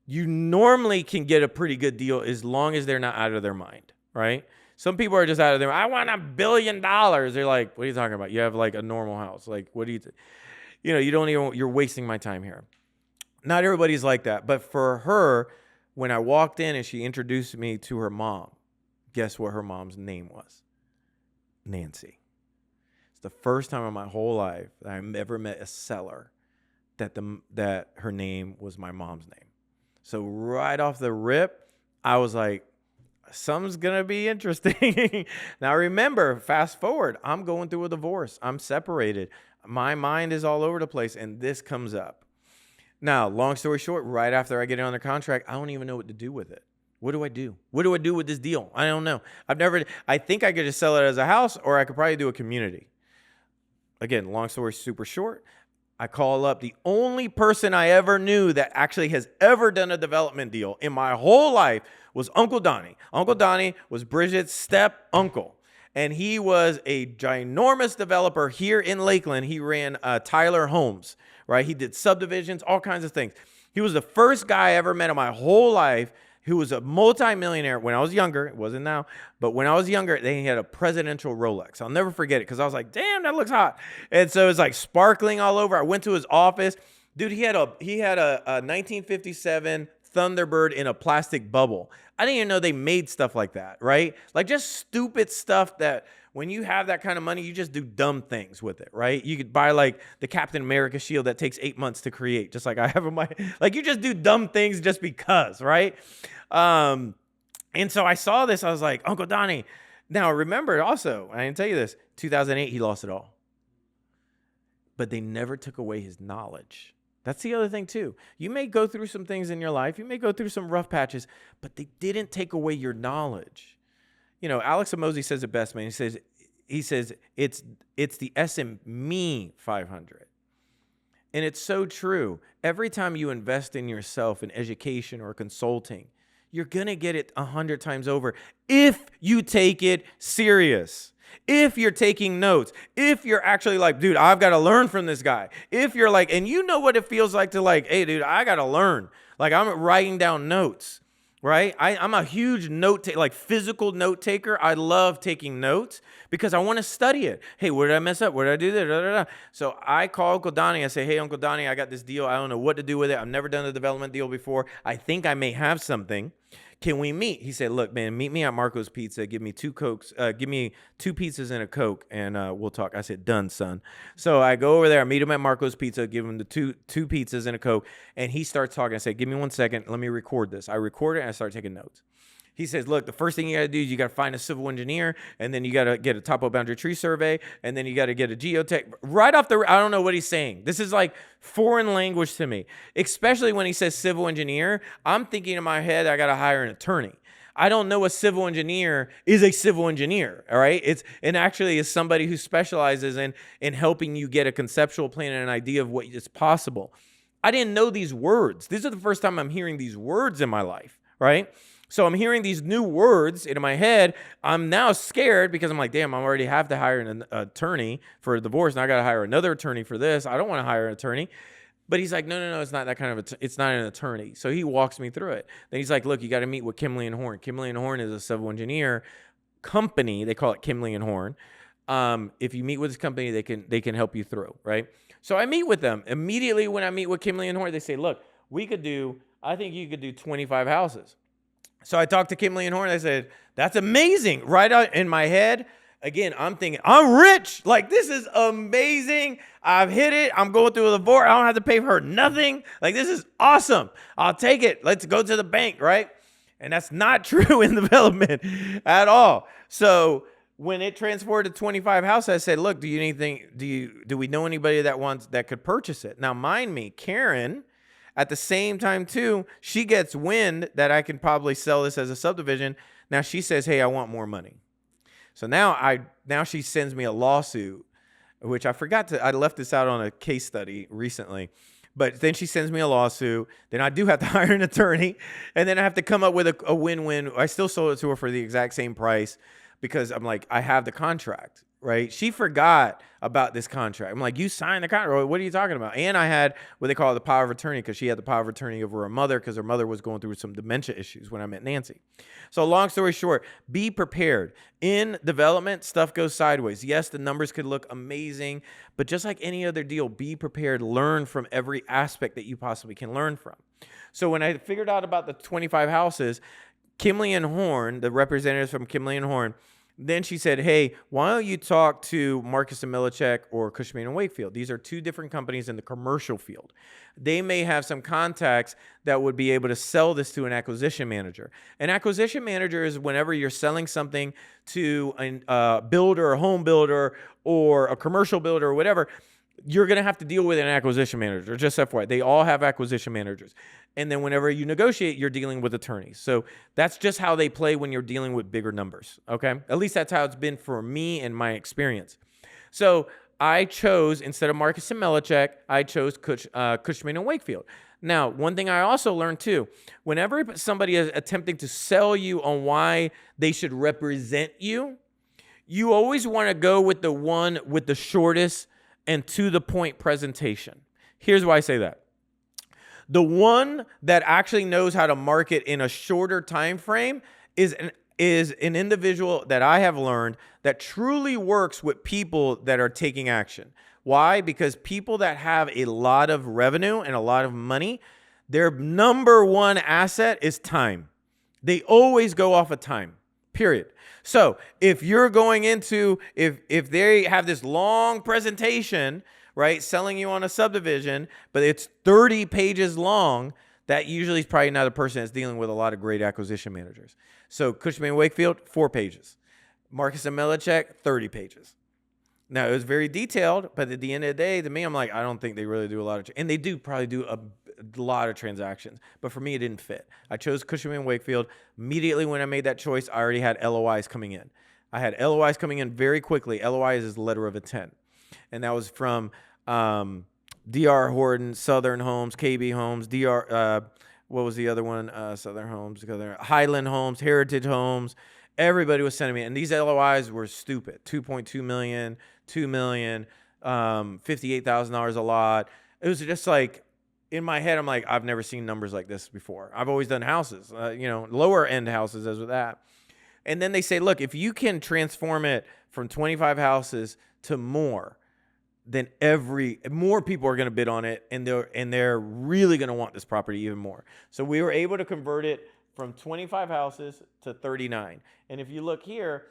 you normally can get a pretty good deal as long as they're not out of their mind, right? Some people are just out of their mind. I want $1 billion. They're like, what are you talking about? You have like a normal house. Like, what do you don't even, you're wasting my time here. Not everybody's like that. But for her, when I walked in and she introduced me to her mom, guess what her mom's name was? Nancy. It's the first time in my whole life that I've ever met a seller that her name was my mom's name. So right off the rip, I was like, something's going to be interesting. Now remember, fast forward, I'm going through a divorce. I'm separated. My mind is all over the place, and this comes up. Now, long story short, right after I get it under contract, I don't even know what to do with it. What do I do? What do I do with this deal? I don't know. I think I could just sell it as a house, or I could probably do a community. Again, long story super short, I call up the only person I ever knew that actually has ever done a development deal in my whole life was Uncle Donnie. Uncle Donnie was Bridget's step uncle. And he was a ginormous developer here in Lakeland. He ran Tyler Homes, right? He did subdivisions, all kinds of things. He was the first guy I ever met in my whole life who was a multimillionaire when I was younger. It wasn't now, but when I was younger, he had a presidential Rolex. I'll never forget it because I was like, damn, that looks hot. And so it was like sparkling all over. I went to his office. Dude, he had a 1957 Thunderbird in a plastic bubble. I didn't even know they made stuff like that, right? Like just stupid stuff that when you have that kind of money, you just do dumb things with it, right? You could buy like the Captain America shield that takes 8 months to create, just like I have in my, like you just do dumb things just because, right? And so I saw this, I was like, Uncle Donnie. Now remember also, I didn't tell you this, 2008, he lost it all. But they never took away his knowledge. That's the other thing too. You may go through some things in your life. You may go through some rough patches, but they didn't take away your knowledge. You know, Alex Hormozi says it best, man. He says it's the SME 500. And it's so true. Every time you invest in yourself in education or consulting, you're going to get it 100 times over if you take it serious. If you're taking notes, if you're actually like, dude, I've got to learn from this guy. If you're like, and you know what it feels like to like, hey, dude, I got to learn. Like I'm writing down notes, right? I'm a huge like physical note taker. I love taking notes because I want to study it. Hey, where did I mess up? Where did I do that? Da, da, da. So I call Uncle Donnie. I say, hey, Uncle Donnie, I got this deal. I don't know what to do with it. I've never done a development deal before. I think I may have something. Can we meet? He said, look, man, meet me at Marco's Pizza. Give me 2 Cokes. Give me 2 pizzas and a Coke, and we'll talk. I said, done, son. So I go over there. I meet him at Marco's Pizza, give him the two pizzas and a Coke, and he starts talking. I said, give me 1 second. Let me record this. I record it, and I start taking notes. He says, look, the first thing you got to do is you got to find a civil engineer, and then you got to get a topo boundary tree survey, and then you got to get a geotech. Right off the, I don't know what he's saying. This is like foreign language to me, especially when he says civil engineer. I'm thinking in my head, I got to hire an attorney. I don't know a civil engineer is a civil engineer, all right? And actually is somebody who specializes in helping you get a conceptual plan and an idea of what is possible. I didn't know these words. This is the first time I'm hearing these words in my life, right? So I'm hearing these new words in my head. I'm now scared because I'm like, damn, I already have to hire an attorney for a divorce. Now I got to hire another attorney for this. I don't want to hire an attorney. But he's like, no, it's not that kind of, it's not an attorney. So he walks me through it. Then he's like, look, you got to meet with Kimley and Horn. Kimley and Horn is a civil engineer company. They call it Kimley and Horn. If you meet with this company, they can help you through, right? So I meet with them. Immediately when I meet with Kimley and Horn, they say, look, I think you could do 25 houses. So I talked to Kimley and Horn. I said, that's amazing. Right out in my head, again, I'm thinking, I'm rich. Like, this is amazing. I've hit it. I'm going through a divorce. I don't have to pay for her nothing. Like, this is awesome. I'll take it. Let's go to the bank, right? And that's not true in development at all. So when it transported to 25 houses, I said, look, do we know anybody that could purchase it? Now, mind me, Karen, at the same time, too, she gets wind that I can probably sell this as a subdivision. Now she says, hey, I want more money. So now she sends me a lawsuit, which I left this out on a case study recently. But then she sends me a lawsuit. Then I do have to hire an attorney. And then I have to come up with a win-win. I still sold it to her for the exact same price because I'm like, I have the contract, right? She forgot about this contract. I'm like, you signed the contract. What are you talking about? And I had what they call the power of attorney because she had the power of attorney over her mother because her mother was going through some dementia issues when I met Nancy. So long story short, be prepared. In development, stuff goes sideways. Yes, the numbers could look amazing, but just like any other deal, be prepared. Learn from every aspect that you possibly can learn from. So when I figured out about the 25 houses, Kimley and Horn, the representatives from Kimley and Horn, then she said, hey, why don't you talk to Marcus and Millichek or Cushman and Wakefield? These are two different companies in the commercial field. They may have some contacts that would be able to sell this to an acquisition manager. An acquisition manager is whenever you're selling something to a builder, a home builder, or a commercial builder or whatever, you're going to have to deal with an acquisition manager, just FYI. They all have acquisition managers. And then whenever you negotiate, you're dealing with attorneys. So that's just how they play when you're dealing with bigger numbers, okay? At least that's how it's been for me and my experience. So I chose, instead of Marcus and Millichek, I chose Cushman and Wakefield. Now, one thing I also learned too, whenever somebody is attempting to sell you on why they should represent you, you always want to go with the one with the shortest and to-the-point presentation. Here's why I say that. The one that actually knows how to market in a shorter time frame is an individual that I have learned that truly works with people that are taking action. Why? Because people that have a lot of revenue and a lot of money, their number one asset is time. They always go off of time, period. So if you're going into, if they have this long presentation, right, selling you on a subdivision, but it's 30 pages long, that usually is probably not a person that's dealing with a lot of great acquisition managers. So Cushman & Wakefield, 4 pages. Marcus and Millichek, 30 pages. Now, it was very detailed, but at the end of the day, to me, I'm like, I don't think they really do a lot of, and they do probably do a lot of transactions, but for me, it didn't fit. I chose Cushman & Wakefield. Immediately when I made that choice, I already had LOIs coming in. I had LOIs coming in very quickly. LOIs is letter of intent. And that was from D.R. Horton, Southern Homes, KB Homes, what was the other one? Southern Homes, Highland Homes, Heritage Homes. Everybody was sending me, and these LOIs were stupid. 2.2 million, 2 million, $58,000 a lot. It was just like, in my head, I'm like, I've never seen numbers like this before. I've always done houses, lower end houses as with that. And then they say, look, if you can transform it from 25 houses to more, then more people are going to bid on it, and they're really going to want this property even more. So we were able to convert it from 25 houses to 39. And if you look here,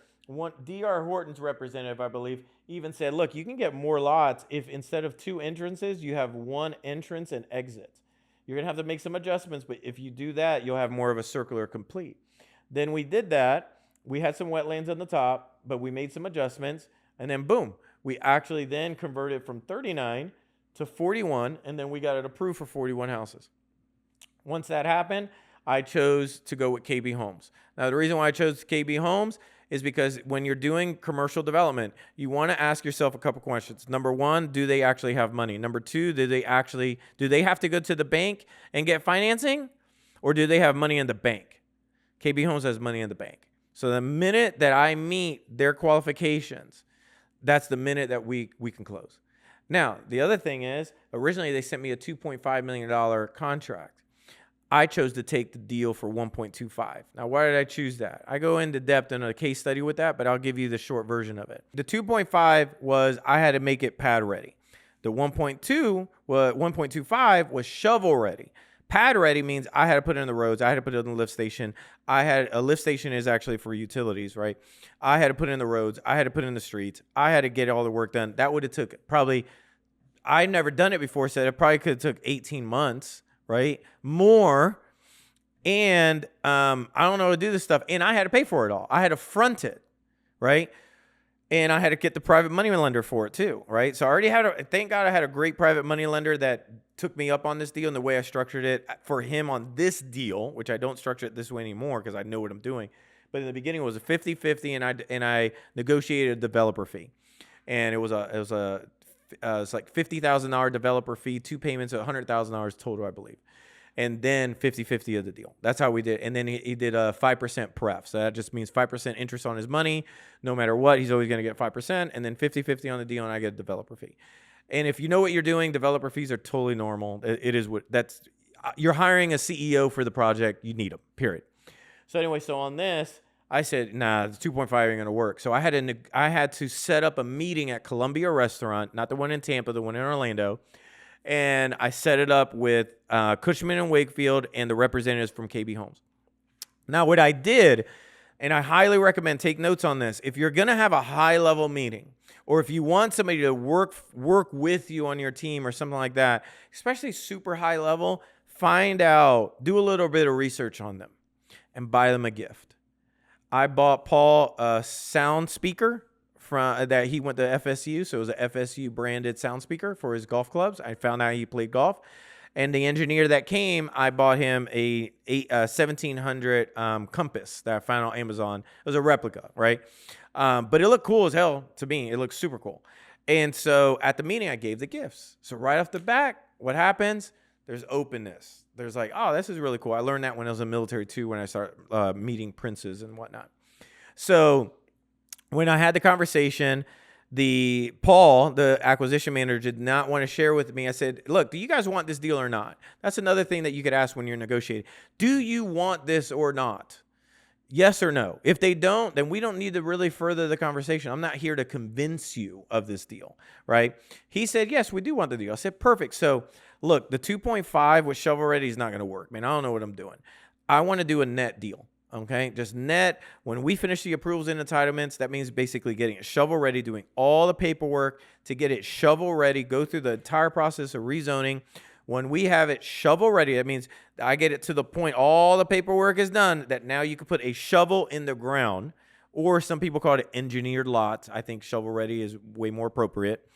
D.R. Horton's representative, I believe, even said, look, you can get more lots if instead of 2 entrances, you have 1 entrance and exit. You're going to have to make some adjustments, but if you do that, you'll have more of a circular complete. Then we did that. We had some wetlands on the top, but we made some adjustments, and then boom, we actually then converted from 39 to 41, and then we got it approved for 41 houses. Once that happened, I chose to go with KB Homes. Now, the reason why I chose KB Homes is because when you're doing commercial development, you want to ask yourself a couple questions. Number one, do they actually have money? Number two, do they have to go to the bank and get financing, or do they have money in the bank? KB Homes has money in the bank. So the minute that I meet their qualifications, that's the minute that we can close. Now, the other thing is, originally they sent me a $2.5 million contract. I chose to take the deal for 1.25. Now, why did I choose that? I go into depth in a case study with that, but I'll give you the short version of it. The 2.5 was I had to make it pad ready. The 1.25 was shovel ready. Pad ready means I had to put it in the roads. I had to put it in the lift station. A lift station is actually for utilities, right? I had to put it in the roads. I had to put it in the streets. I had to get all the work done. That would have took probably, I'd never done it before, so it probably could have took 18 months, right? More. And I don't know how to do this stuff. And I had to pay for it all. I had to front it, right? And I had to get the private money lender for it too, right? So I already thank God I had a great private money lender that took me up on this deal and the way I structured it for him on this deal, which I don't structure it this way anymore because I know what I'm doing. But in the beginning it was a 50-50 and I negotiated a developer fee. And it was a It's like $50,000 developer fee, 2 payments of $100,000 total, I believe. And then 50-50 of the deal. That's how we did. And then he did a 5% pref. So that just means 5% interest on his money. No matter what, he's always going to get 5%. And then 50-50 on the deal, and I get a developer fee. And if you know what you're doing, developer fees are totally normal. It is what that's. You're hiring a CEO for the project. You need them, period. So anyway, so on this, I said, nah, the 2.5 ain't going to work. So I had to set up a meeting at Columbia Restaurant, not the one in Tampa, the one in Orlando. And I set it up with Cushman & Wakefield and the representatives from KB Homes. Now, what I did, and I highly recommend, take notes on this, if you're going to have a high-level meeting, or if you want somebody to work with you on your team or something like that, especially super high level, find out, do a little bit of research on them, and buy them a gift. I bought Paul a sound speaker that he went to FSU, so it was a FSU branded sound speaker for his golf clubs. I found out he played golf. And the engineer that came, I bought him a 1700 Compass that I found on Amazon. It was a replica, right? But it looked cool as hell to me. It looked super cool. And so at the meeting, I gave the gifts. So right off the bat, what happens? There's openness. There's like, oh, this is really cool. I learned that when I was in the military too, when I started meeting princes and whatnot. So when I had the conversation, Paul, the acquisition manager, did not want to share with me. I said, look, do you guys want this deal or not? That's another thing that you could ask when you're negotiating. Do you want this or not? Yes or no? If they don't, then we don't need to really further the conversation. I'm not here to convince you of this deal, right? He said, yes, we do want the deal. I said, perfect. So look, the 2.5 with shovel ready is not going to work, man. I don't know what I'm doing. I want to do a net deal. Okay, just net. When we finish the approvals and entitlements, that means basically getting it shovel ready, doing all the paperwork to get it shovel ready, go through the entire process of rezoning. When we have it shovel ready, that means I get it to the point all the paperwork is done that now you can put a shovel in the ground, or some people call it engineered lots. I think shovel ready is way more appropriate.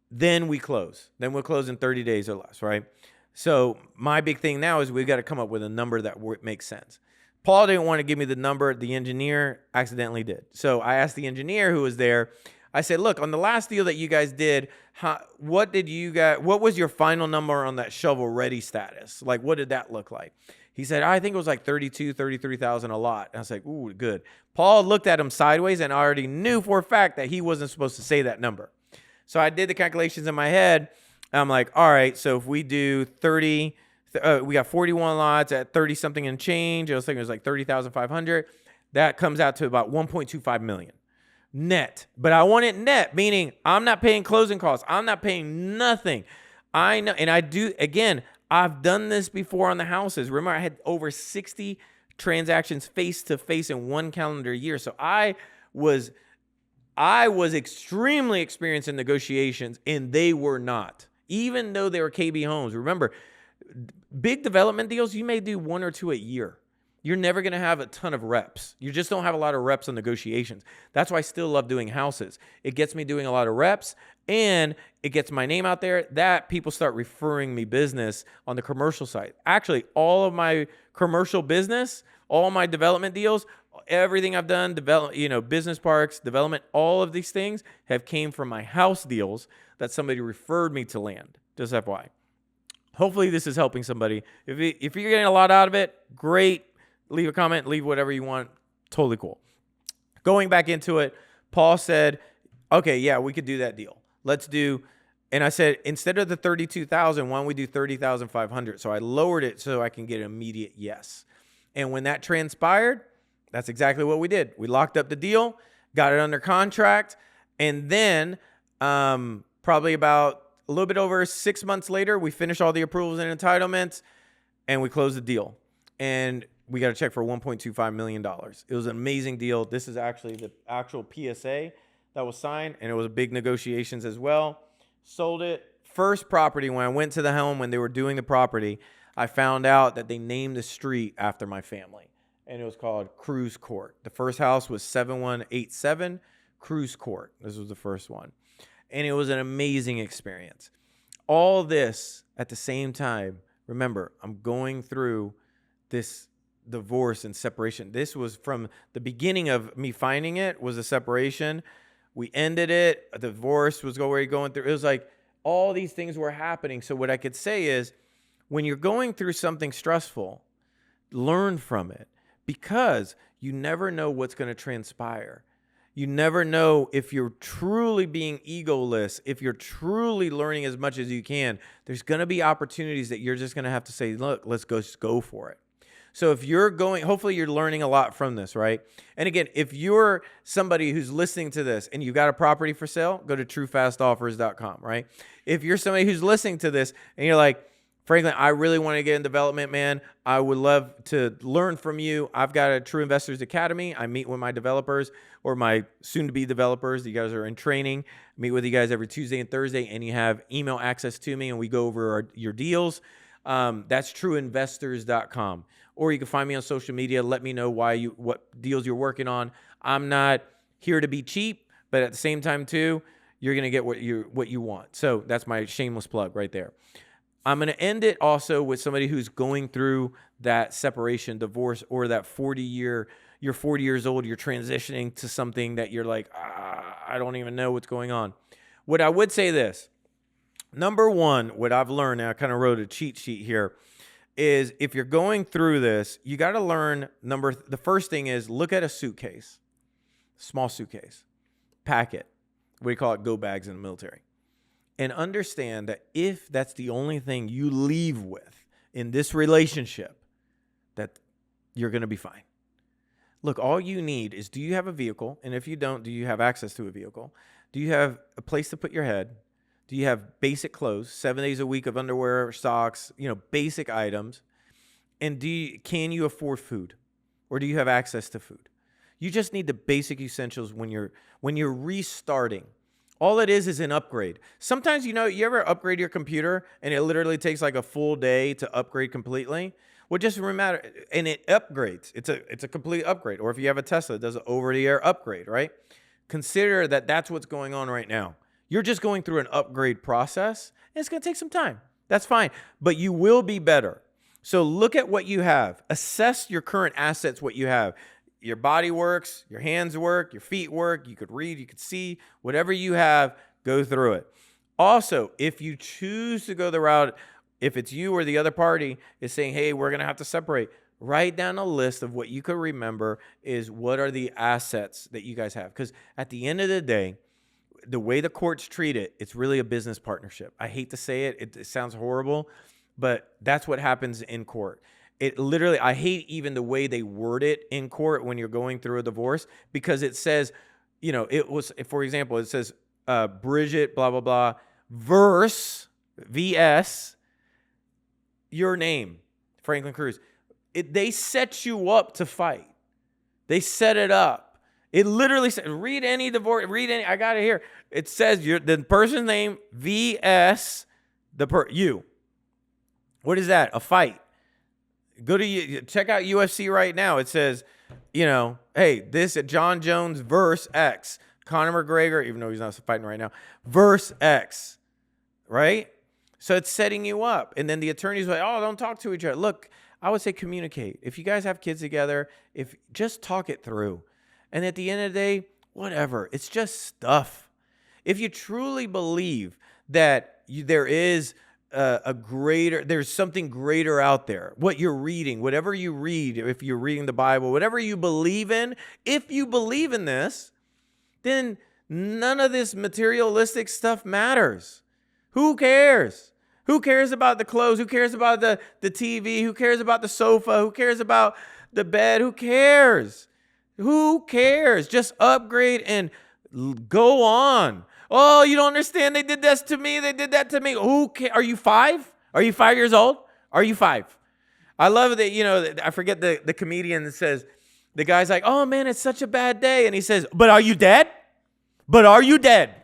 Then we close. Then we'll close in 30 days or less, right? So my big thing now is we've got to come up with a number that makes sense. Paul didn't want to give me the number. The engineer accidentally did. So I asked the engineer who was there. I said, look, on the last deal that you guys did, what was your final number on that shovel ready status? Like, what did that look like? He said, I think it was like 33,000 a lot. And I was like, ooh, good. Paul looked at him sideways and I already knew for a fact that he wasn't supposed to say that number. So I did the calculations in my head. I'm like, all right, so if we do 30, we got 41 lots at 30 something and change. I was thinking it was like 30,500. That comes out to about 1.25 million net. But I want it net, meaning I'm not paying closing costs. I'm not paying nothing. I know, and I do, again, I've done this before on the houses. Remember, I had over 60 transactions face to face in one calendar year. So I was extremely experienced in negotiations, and they were not, even though they were KB Homes. Remember, big development deals, you may do 1 or 2 a year. You're never going to have a ton of reps. You just don't have a lot of reps on negotiations. That's why I still love doing houses. It gets me doing a lot of reps, and it gets my name out there that people start referring me business on the commercial side. Actually, all of my commercial business, all my development deals, everything I've done, business parks, development, all of these things have came from my house deals that somebody referred me to land. Just FYI. Hopefully this is helping somebody. If you're getting a lot out of it, great. Leave a comment, leave whatever you want. Totally cool. Going back into it, Paul said, okay, yeah, we could do that deal. And I said, instead of the 32,000, why don't we do 30,500? So I lowered it so I can get an immediate yes. And when that transpired, that's exactly what we did. We locked up the deal, got it under contract, and then probably about a little bit over 6 months later, we finished all the approvals and entitlements, and we closed the deal. And we got a check for $1.25 million. It was an amazing deal. This is actually the actual PSA that was signed, and it was big negotiations as well. Sold it. First property, when I went to the home when they were doing the property, I found out that they named the street after my family, and it was called Cruise Court. The first house was 7187 Cruise Court. This was the first one. And it was an amazing experience. All this at the same time. Remember, I'm going through this divorce and separation. This was from the beginning of me finding it was a separation We ended it. A divorce was already going through. It was like all these things were happening. So what I could say is, when you're going through something stressful, learn from it, because you never know what's going to transpire. You never know if you're truly being egoless, if you're truly learning as much as you can. There's going to be opportunities that you're just going to have to say, look, let's just go for it. So if you're going, hopefully you're learning a lot from this, right? And again, if you're somebody who's listening to this and you got a property for sale, go to truefastoffers.com, right? If you're somebody who's listening to this and you're like, Franklin, I really want to get in development, man. I would love to learn from you. I've got a True Investors Academy. I meet with my developers or my soon-to-be developers. You guys are in training. I meet with you guys every Tuesday and Thursday, and you have email access to me, and we go over your deals. That's trueinvestors.com. Or you can find me on social media. Let me know what deals you're working on. I'm not here to be cheap, but at the same time, too, you're going to get what you want. So that's my shameless plug right there. I'm going to end it also with somebody who's going through that separation, divorce, or that 40-year, you're 40 years old, you're transitioning to something that you're like, I don't even know what's going on. What I would say this, number one, what I've learned, and I kind of wrote a cheat sheet here, is if you're going through this, you got to learn, the first thing is look at a suitcase, small suitcase, pack it. We call it go bags in the military. And understand that if that's the only thing you leave with in this relationship, that you're going to be fine. Look, all you need is, do you have a vehicle? And if you don't, do you have access to a vehicle? Do you have a place to put your head? Do you have basic clothes, 7 days a week of underwear, socks, basic items? And can you afford food? Or do you have access to food? You just need the basic essentials when you're restarting. All it is an upgrade. Sometimes, you ever upgrade your computer and it literally takes like a full day to upgrade completely? Well, just remember, and it upgrades. It's a complete upgrade. Or if you have a Tesla, it does an over-the-air upgrade, right? Consider that that's what's going on right now. You're just going through an upgrade process, and it's going to take some time. That's fine, but you will be better. So look at what you have. Assess your current assets, what you have. Your body works, your hands work, your feet work, you could read, you could see, whatever you have, go through it. Also, if you choose to go the route, if it's you or the other party is saying, hey, we're going to have to separate, write down a list of what you could remember is what are the assets that you guys have. Because at the end of the day, the way the courts treat it, it's really a business partnership. I hate to say it. It sounds horrible, but that's what happens in court. It literally, I hate even the way they word it in court when you're going through a divorce, because it says, for example, it says Bridget, blah, blah, blah, VS, your name, Franklin Cruz. They set you up to fight. They set it up. It literally says, read any divorce, I got it here. It says the person's name, VS, you. What is that? A fight. Check out UFC right now. It says, hey, this at John Jones versus X. Conor McGregor, even though he's not fighting right now, versus X. Right? So it's setting you up. And then the attorney's like, oh, don't talk to each other. Look, I would say communicate. If you guys have kids together, just talk it through. And at the end of the day, whatever. It's just stuff. If you truly believe that there is there's something greater out there, what you're reading, whatever you read, if you're reading the Bible, whatever you believe in, if you believe in this, then none of this materialistic stuff matters. Who cares? Who cares about the clothes? Who cares about the TV? Who cares about the sofa? Who cares about the bed? Who cares? Who cares? Just upgrade and go on. Oh, you don't understand. They did this to me. They did that to me. Who cares? Are you 5? Are you 5 years old? Are you 5? I love that, I forget the comedian that says, the guy's like, oh man, it's such a bad day. And he says, but are you dead? But are you dead?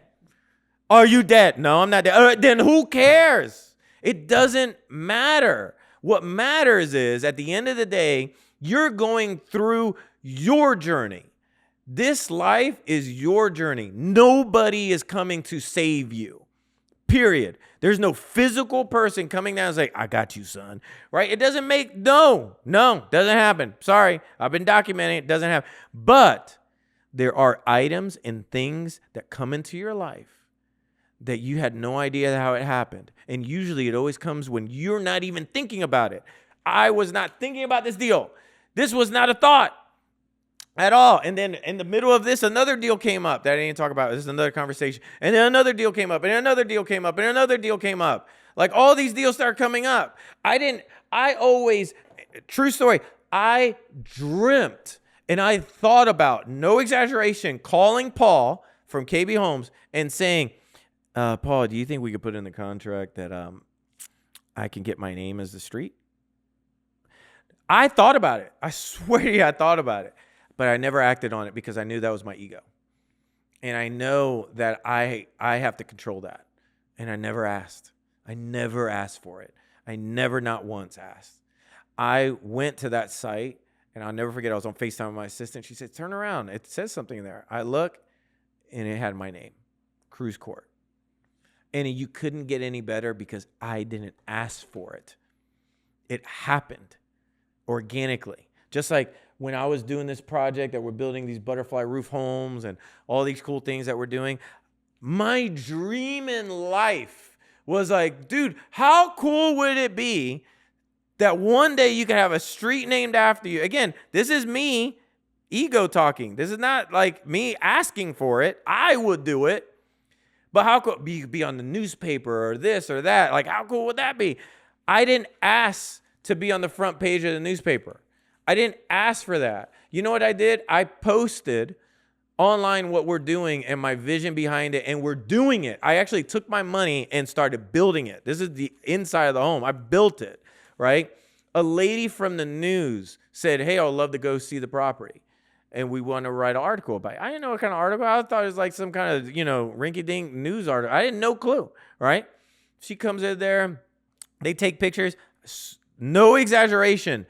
Are you dead? No, I'm not dead. All right, then who cares? It doesn't matter. What matters is, at the end of the day, you're going through your journey. This life is your journey. Nobody is coming to save you. Period. There's no physical person coming down and say, I got you, son. Right? It doesn't doesn't happen. Sorry. I've been documenting it. Doesn't happen. But There are items and things that come into your life that you had no idea how it happened. And usually it always comes when you're not even thinking about it. I was not thinking about this deal. This was not a thought at all. And then in the middle of this, another deal came up that I didn't talk about. This is another conversation. And then another deal came up, and another deal came up, and another deal came up. Like all these deals started coming up. True story, I dreamt and I thought about, no exaggeration, calling Paul from KB Homes and saying, Paul, do you think we could put in the contract that I can get my name as the street? I thought about it. I swear to you, I thought about it. But I never acted on it because I knew that was my ego. And I know that I have to control that. And I never asked. I never asked for it. I never, not once, asked. I went to that site, and I'll never forget, I was on FaceTime with my assistant. She said, turn around. It says something there. I look, and it had my name, Cruise Court. And you couldn't get any better because I didn't ask for it. It happened organically. Just like when I was doing this project that we're building these butterfly roof homes and all these cool things that we're doing, my dream in life was like, dude, how cool would it be that one day you can have a street named after you? Again, this is me ego talking. This is not like me asking for it. I would do it. But how cool you could be on the newspaper or this or that? Like, how cool would that be? I didn't ask to be on the front page of the newspaper. I didn't ask for that. You know what I did? I posted online what we're doing and my vision behind it, and we're doing it. I actually took my money and started building it. This is the inside of the home. I built it, right? A lady from the news said, hey, I'd love to go see the property. And we want to write an article about it. I didn't know what kind of article. I thought it was like some kind of, rinky-dink news article. I didn't know clue, right? She comes in there. They take pictures. No exaggeration.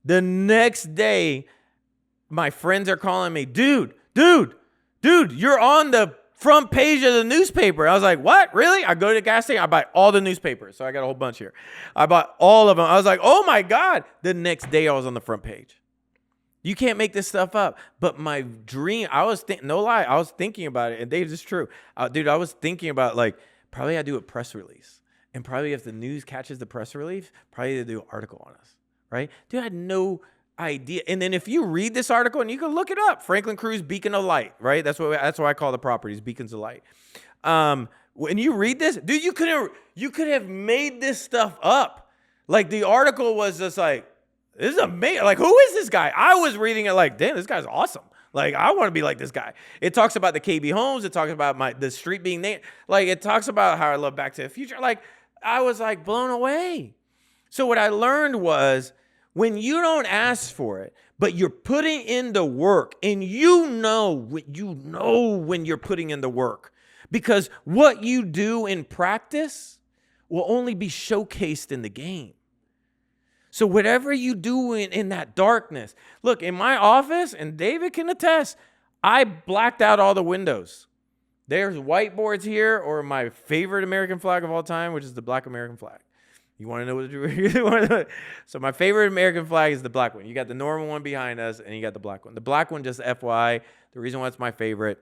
The next day, my friends are calling me, dude, you're on the front page of the newspaper. I was like, what? Really? I go to the gas station. I buy all the newspapers. So I got a whole bunch here. I bought all of them. I was like, oh, my God. The next day, I was on the front page. You can't make this stuff up. But my dream, no lie, I was thinking about it. And Dave, this is true. Dude, I was thinking about, like, probably I do a press release. And probably if the news catches the press release, probably they do an article on us, right? Dude, I had no idea. And then if you read this article, and you can look it up, Franklin Cruz Beacon of Light, right? That's why I call the properties beacons of light. When you read this, dude, you could have made this stuff up. Like the article was just like, this is amazing. Like, who is this guy? I was reading it like, damn, this guy's awesome. Like, I want to be like this guy. It talks about the KB homes. It talks about the street being named. Like, it talks about how I love Back to the Future. Like, I was like blown away. So what I learned was when you don't ask for it, but you're putting in the work, and you know when you're putting in the work, because what you do in practice will only be showcased in the game. So whatever you do in that darkness, look, in my office, and David can attest, I blacked out all the windows. There's whiteboards here, or my favorite American flag of all time, which is the black American flag. You want to know what you want to know? So my favorite American flag is the black one. You got the normal one behind us, and you got the black one. The black one, just FYI, the reason why it's my favorite,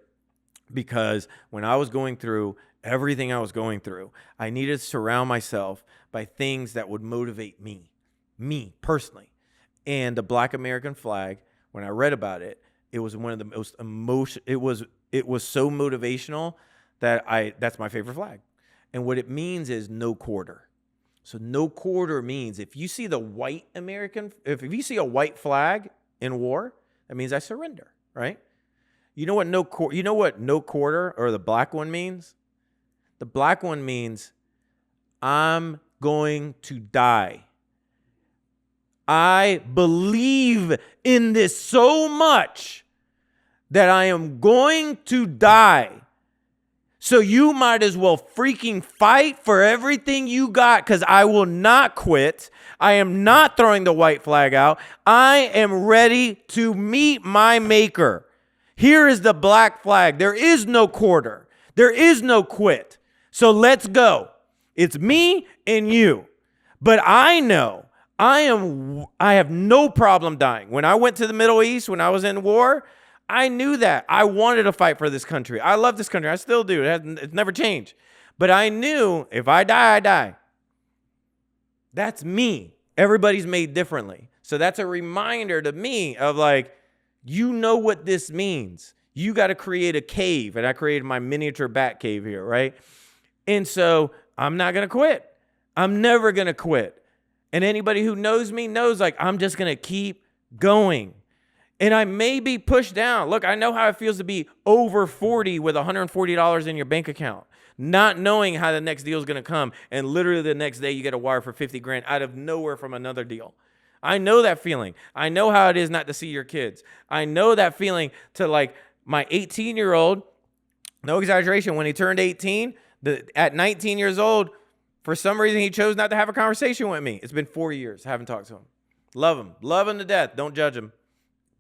because when I was going through everything I was going through, I needed to surround myself by things that would motivate me personally. And the black American flag, when I read about it, it was one of the most it was so motivational that's my favorite flag. And what it means is no quarter. So no quarter means if you see if you see a white flag in war, that means I surrender, right? You know what no quarter or the black one means? The black one means I'm going to die. I believe in this so much that I am going to die. So you might as well freaking fight for everything you got, because I will not quit. I am not throwing the white flag out. I am ready to meet my maker. Here is the black flag. There is no quarter. There is no quit. So let's go. It's me and you. But I know I have no problem dying. When I went to the Middle East, when I was in war, I knew that. I wanted to fight for this country. I love this country. I still do. It's never changed. But I knew if I die, I die. That's me. Everybody's made differently. So that's a reminder to me of like, you know what this means. You got to create a cave. And I created my miniature bat cave here, right? And so I'm not going to quit. I'm never going to quit. And anybody who knows me knows like I'm just going to keep going. And I may be pushed down. Look, I know how it feels to be over 40 with $140 in your bank account, not knowing how the next deal is going to come. And literally the next day you get a wire for 50 grand out of nowhere from another deal. I know that feeling. I know how it is not to see your kids. I know that feeling to like my 18-year-old, no exaggeration, when he turned 18, at 19 years old, for some reason he chose not to have a conversation with me. It's been 4 years. I haven't talked to him. Love him. Love him to death. Don't judge him.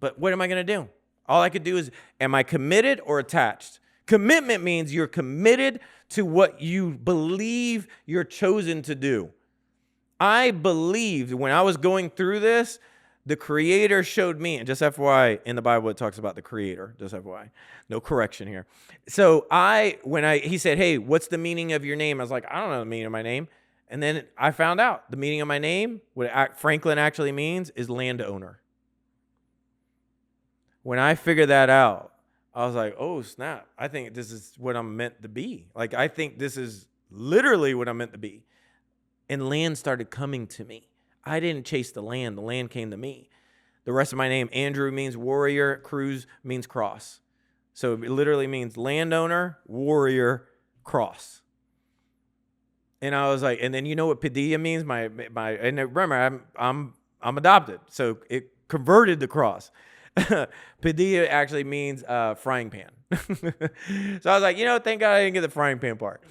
But what am I going to do? All I could do is, am I committed or attached? Commitment means you're committed to what you believe you're chosen to do. I believed when I was going through this, the Creator showed me, and just FYI, in the Bible it talks about the Creator, just FYI, no correction here. So he said, hey, what's the meaning of your name? I was like, I don't know the meaning of my name. And then I found out the meaning of my name, what Franklin actually means, is landowner. When I figured that out, I was like, oh, snap. I think this is what I'm meant to be. Like, I think this is literally what I'm meant to be. And land started coming to me. I didn't chase the land. The land came to me. The rest of my name, Andrew, means warrior. Cruz means cross. So it literally means landowner, warrior, cross. And I was like, and then you know what Padilla means? And remember, I'm adopted. So it converted the cross. Padilla actually means frying pan. So I was like, thank God I didn't get the frying pan part.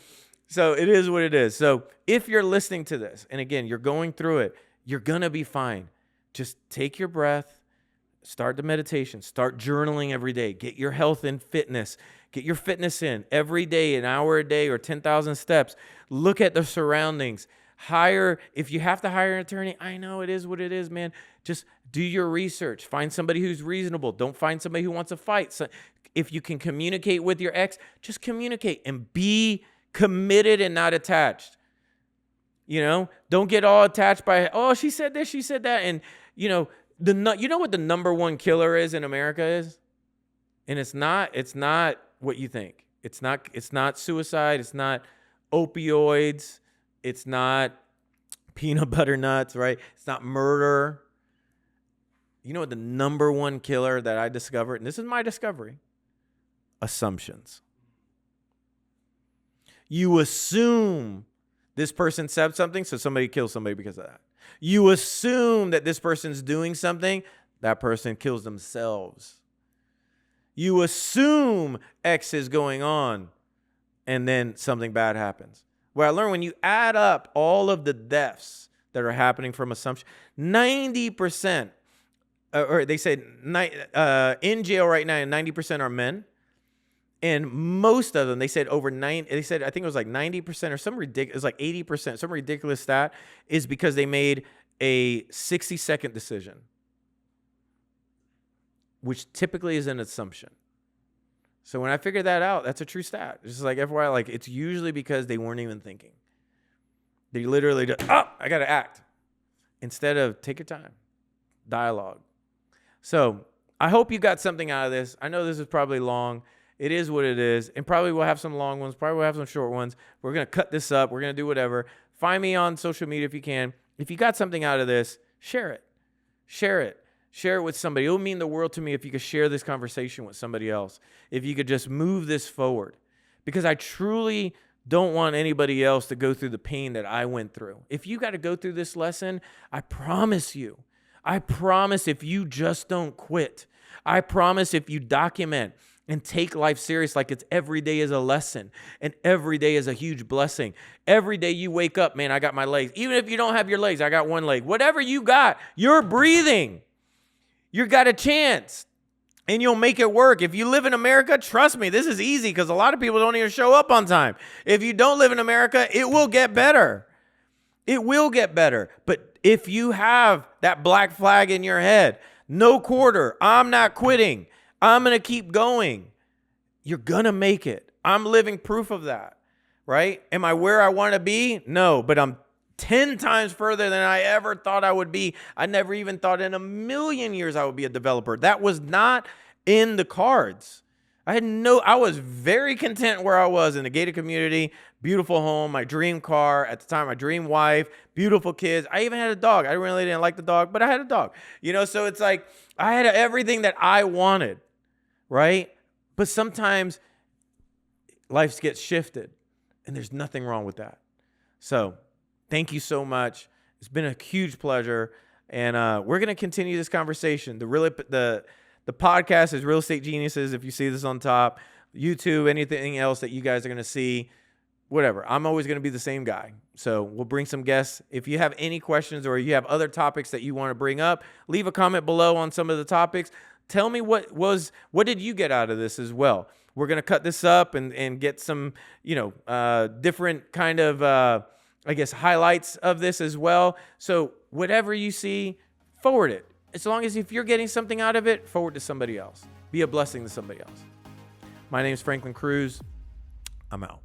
So it is what it is. So if you're listening to this, and again, you're going through it, you're going to be fine. Just take your breath, start the meditation, start journaling every day, get your health and fitness, get your fitness in every day, an hour a day or 10,000 steps. Look at the surroundings. If you have to hire an attorney, I know it is what it is, man. Just do your research. Find somebody who's reasonable. Don't find somebody who wants to fight. So if you can communicate with your ex, just communicate and be committed and not attached. Don't get all attached by, oh, she said this, she said that. And, you know what the number one killer is in America is? And it's not what you think. It's not suicide. It's not opioids. It's not peanut butter nuts, right? It's not murder. You know what the number one killer that I discovered, and this is my discovery? Assumptions. You assume this person said something, so somebody kills somebody because of that. You assume that this person's doing something, that person kills themselves. You assume X is going on, and then something bad happens. Well, I learned when you add up all of the deaths that are happening from assumption, 90%, or they say in jail right now, 90% are men. And most of them, they said I think it was like 90% or some ridiculous, it was like 80%, some ridiculous stat, is because they made a 60-second decision, which typically is an assumption. So when I figured that out, that's a true stat. It's just like FYI, like it's usually because they weren't even thinking. They literally just, I got to act. Instead of take your time, dialogue. So I hope you got something out of this. I know this is probably long. It is what it is. And probably we'll have some long ones. Probably we'll have some short ones. We're going to cut this up. We're going to do whatever. Find me on social media if you can. If you got something out of this, share it. Share it. Share it with somebody. It will mean the world to me if you could share this conversation with somebody else. If you could just move this forward. Because I truly don't want anybody else to go through the pain that I went through. If you got to go through this lesson, I promise if you just don't quit, I promise if you document and take life serious like it's every day is a lesson and every day is a huge blessing. Every day you wake up, man, I got my legs. Even if you don't have your legs, I got one leg. Whatever you got, you're breathing. You got a chance and you'll make it work. If you live in America, trust me, this is easy because a lot of people don't even show up on time. If you don't live in America, it will get better. It will get better. But if you have that black flag in your head, no quarter, I'm not quitting. I'm going to keep going. You're going to make it. I'm living proof of that, right? Am I where I want to be? No, but I'm 10 times further than I ever thought I would be. I never even thought in a million years I would be a developer. That was not in the cards. I was very content where I was in a gated community, beautiful home, my dream car, at the time, my dream wife, beautiful kids. I even had a dog. I really didn't like the dog, but I had a dog, so it's like I had everything that I wanted, right? But sometimes life gets shifted, and there's nothing wrong with that. So thank you so much. It's been a huge pleasure, and we're going to continue this conversation. The podcast is Real Estate Geniuses. If you see this on top, YouTube, anything else that you guys are going to see, whatever. I'm always going to be the same guy. So we'll bring some guests. If you have any questions or you have other topics that you want to bring up, leave a comment below on some of the topics. Tell me what did you get out of this as well? We're going to cut this up and get some, different kind of, highlights of this as well. So whatever you see, forward it. As long as if you're getting something out of it, forward to somebody else. Be a blessing to somebody else. My name is Franklin Cruz. I'm out.